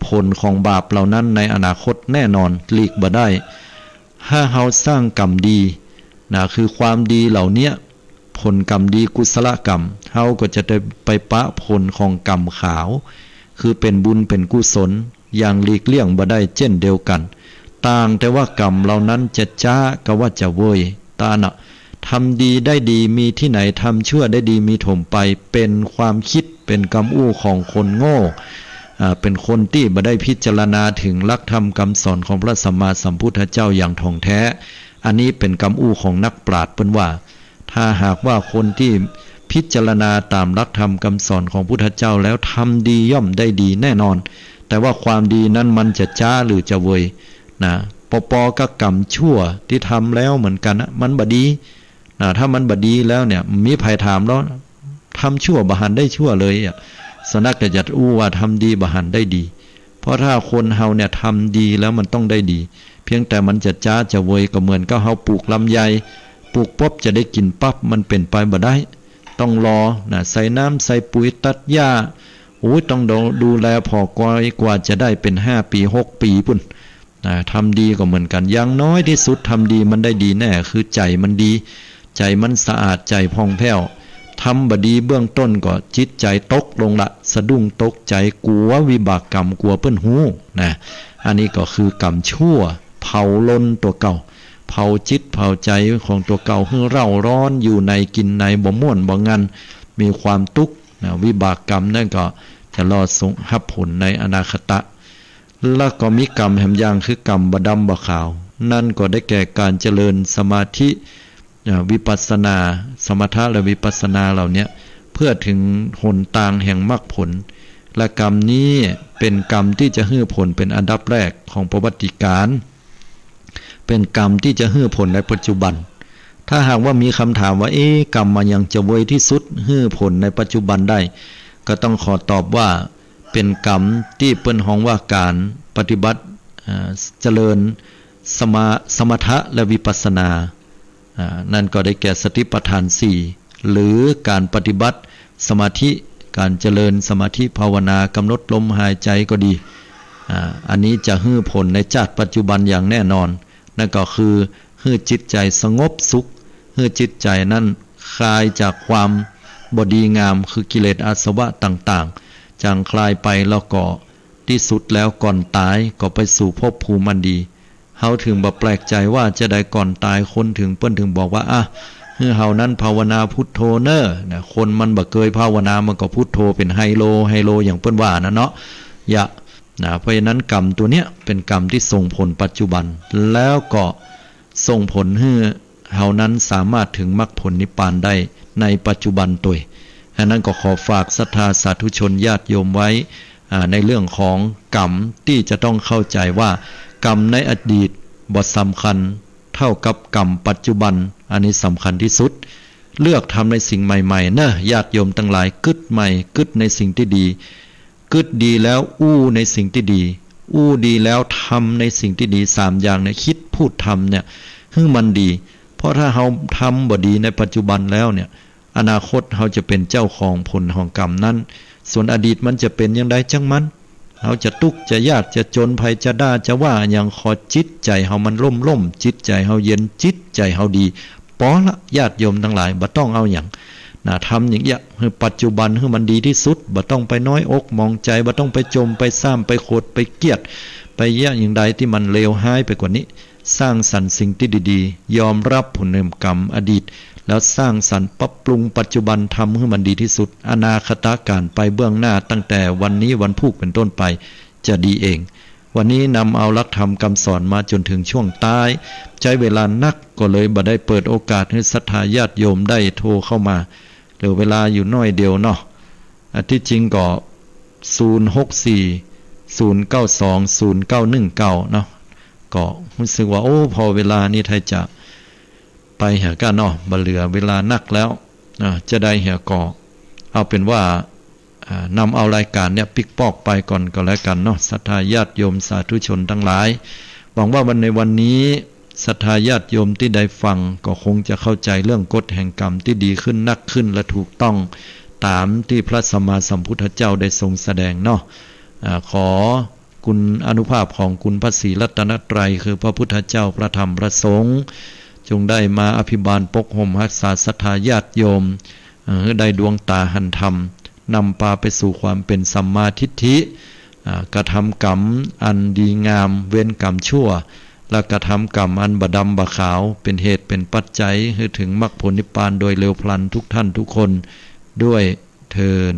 ผลของบาปเหล่านั้นในอนาคตแน่นอนหลีกบ่ได้ถ้าเฮาสร้างกรรมดีคือความดีเหล่านี้ผลกรรมดีกุศลกรรมเฮาก็จะได้ไปปะผลของกรรมขาวคือเป็นบุญเป็นกุศลอย่างหลีกเลี่ยงบ่ได้เช่นเดียวกันต่างแต่ว่ากรรมเหล่านั้นจะจ้าก็ว่าจะเวยทำดีได้ดีมีที่ไหนทำชั่วได้ดีมีถมไปเป็นความคิดเป็นกรรมอู้ของคนโง่เป็นคนที่บ่ได้พิจารณาถึงหลักธรรมคำสอนของพระสัมมาสัมพุทธเจ้าอย่างท่องแท้อันนี้เป็นกรรมอู้ของนักปราชญ์เปิ้นว่าถ้าหากว่าคนที่ พิจารณาตามหลักธรรมคำสอนของพุทธเจ้าแล้วทำดีย่อมได้ดีแน่นอนแต่ว่าความดีนั้นมันจะจ้าหรือจะเวยนะปอก็กรรมชั่วที่ทำแล้วเหมือนกันนะมันบดีนะถ้ามันบดีแล้วเนี่ยมีภัยถามแล้วทำชั่วบหันได้ชั่วเลยอ่ะสนักแต่จะอู้ว่าทำดีบหันได้ดีเพราะถ้าคนเฮาเนี่ยทำดีแล้วมันต้องได้ดีเพียงแต่มันจะจ้าจะเวยก็เหมือนก็เฮาปลูกลำไยปลูกป๊บจะได้กินปั๊บมันเป็นไปบ่ได้ต้องรอนะใส่น้ำใส่ปุ๋ยตัดหญ้าต้องดูแลพอกว่าจะได้เป็น5 ปี6 ปีพุ่นนะทำดีก็เหมือนกันอย่างน้อยที่สุดทำดีมันได้ดีแน่คือใจมันดีใจมันสะอาดใจผ่องแผ้วทำบดีเบื้องต้นก็จิตใจตกลงละสะดุ้งตกใจกลัววิบากกรรมกลัวเปิ้นหูนะอันนี้ก็คือกรรมชั่วเผาลนตัวเก่าเผาจิตเผาใจของตัวเก่าให้เร่าร้อนอยู่ในกินในบ่ม่วนบ่งันมีความทุกข์นะวิบากกรรมนั่นก็จะรอส่งรับผลในอนาคตแล้วก็มีกรรมแห่งอย่างคือกรรมบดำบ่ขาวนั่นก็ได้แก่การเจริญสมาธิวิปัสสนาสมถะและวิปัสสนาเหล่านี้เพื่อถึงหนทางแห่งมรรคผลและกรรมนี้เป็นกรรมที่จะให้ผลเป็นอันดับแรกของประวัติการเป็นกรรมที่จะให้ผลในปัจจุบันถ้าหากว่ามีคำถามว่ากรรมมันยังจะเวยที่สุดให้ผลในปัจจุบันได้ก็ต้องขอตอบว่าเป็นกรรมที่เปิ้นฮ้องว่าการปฏิบัติเจริญสมถะและวิปัสสนานั่นก็ได้แก่สติปัฏฐาน4หรือการปฏิบัติสมาธิการเจริญสมาธิภาวนากำหนดลมหายใจก็ดีอันนี้จะให้ผลในชาติปัจจุบันอย่างแน่นอนนั่นก็คือให้จิตใจสงบสุขให้จิตใจนั้นคลายจากความบดีงามคือกิเลสอาสวะต่างๆจางคลายไปแล้วก็ที่สุดแล้วก่อนตายก็ไปสู่ภพภูมิมันดีเฮาถึงบ่แปลกใจว่าจะได้ก่อนตายคนถึงเปิ้นถึงบอกว่าเฮานั้นภาวนาพุทโธเน้อนะคนมันบ่เคยภาวนามันก็พุทโธเป็นไฮโลอย่างเปิ้นว่านะเนาะเพราะฉะนั้นกรรมตัวเนี้ยเป็นกรรมที่ส่งผลปัจจุบันแล้วก็ส่งผลให้เฮานั้นสามารถถึงมรรคผลนิพพานได้ในปัจจุบันตัวฉะนั้นก็ขอฝากศรัทธาสาธุชนญาติโยมไว้ในเรื่องของกรรมที่จะต้องเข้าใจว่ากรรมในอดีตบ่สำคัญเท่ากับกรรมปัจจุบันอันนี้สำคัญที่สุดเลือกทำในสิ่งใหม่ๆนะญาติโยมทั้งหลายกึดใหม่กึดในสิ่งที่ดีกึดดีแล้วอู้ในสิ่งที่ดีอู้ดีแล้วทำในสิ่งที่ดี3อย่างเนี่ยคิดพูดทำเนี่ยให้มันดีเพราะถ้าเราทำบ่ดีในปัจจุบันแล้วเนี่ยอนาคตเราจะเป็นเจ้าของผลของกรรมนั้นส่วนอดีตมันจะเป็นอย่างไรจังมันเราจะทุกข์จะยากจะจนภัยจะด่าจะว่าอย่างขอจิตใจเฮามันล่มจิตใจเฮาเย็นจิตใจเฮาดีปอละญาติโยมทั้งหลายบ่ต้องเอาอย่างทำอย่างเงี้ยให้ปัจจุบันให้มันดีที่สุดบ่ต้องไปน้อยอกมองใจบ่ต้องไปจมไปซ้ำไปโคตรไปเกลียดไปแย่อย่างใดที่มันเลวร้ายไปกว่านี้สร้างสรรค์สิ่งที่ดีๆยอมรับผลแห่งกรรมอดีตแล้วสร้างสรรค์ปรับปรุงปัจจุบันทำให้มันดีที่สุดอนาคตการไปเบื้องหน้าตั้งแต่วันนี้วันพุธเป็นต้นไปจะดีเองวันนี้นำเอาหลักธรรมคำสอนมาจนถึงช่วงท้ายใช้เวลานักก็เลยบ่ได้เปิดโอกาสให้ศรัทธาญาติโยมได้โทรเข้ามาเหลือเวลาอยู่น้อยเดียวเนาะที่จริงก็064-092-0919เนาะก็รู้สึกว่าพอเวลานี้ไทยจะไปหากันเนาะบ่เหลือเวลานักแล้วจะได้หาก็เอาเป็นว่านำเอารายการเนี่ยปิกปอกไปก่อนก็แล้วกันเนาะศรัทธาญาติโยมสาธุชนทั้งหลายหวังว่าในวันนี้ศรัทธาญาติโยมที่ได้ฟังก็คงจะเข้าใจเรื่องกฎแห่งกรรมที่ดีขึ้นนักขึ้นและถูกต้องตามที่พระสัมมาสัมพุทธเจ้าได้ทรงแสดงเนาะขอคุณอานุภาพของคุณพระศรีรัตนตรัยคือพระพุทธเจ้าพระธรรมพระสงฆ์จงได้มาอภิบาลปกห่มรักษาศรัทธาญาติโยมได้ดวงตาหันธรรมนำพาไปสู่ความเป็นสัมมาทิฏฐิกระทำกรรมอันดีงามเว้นกรรมชั่วและกระทำกรรมอันบดำบขาวเป็นเหตุเป็นปัจจัยให้ถึงมรรคผลนิพพานโดยเร็วพลันทุกท่านทุกคนด้วยเทอญ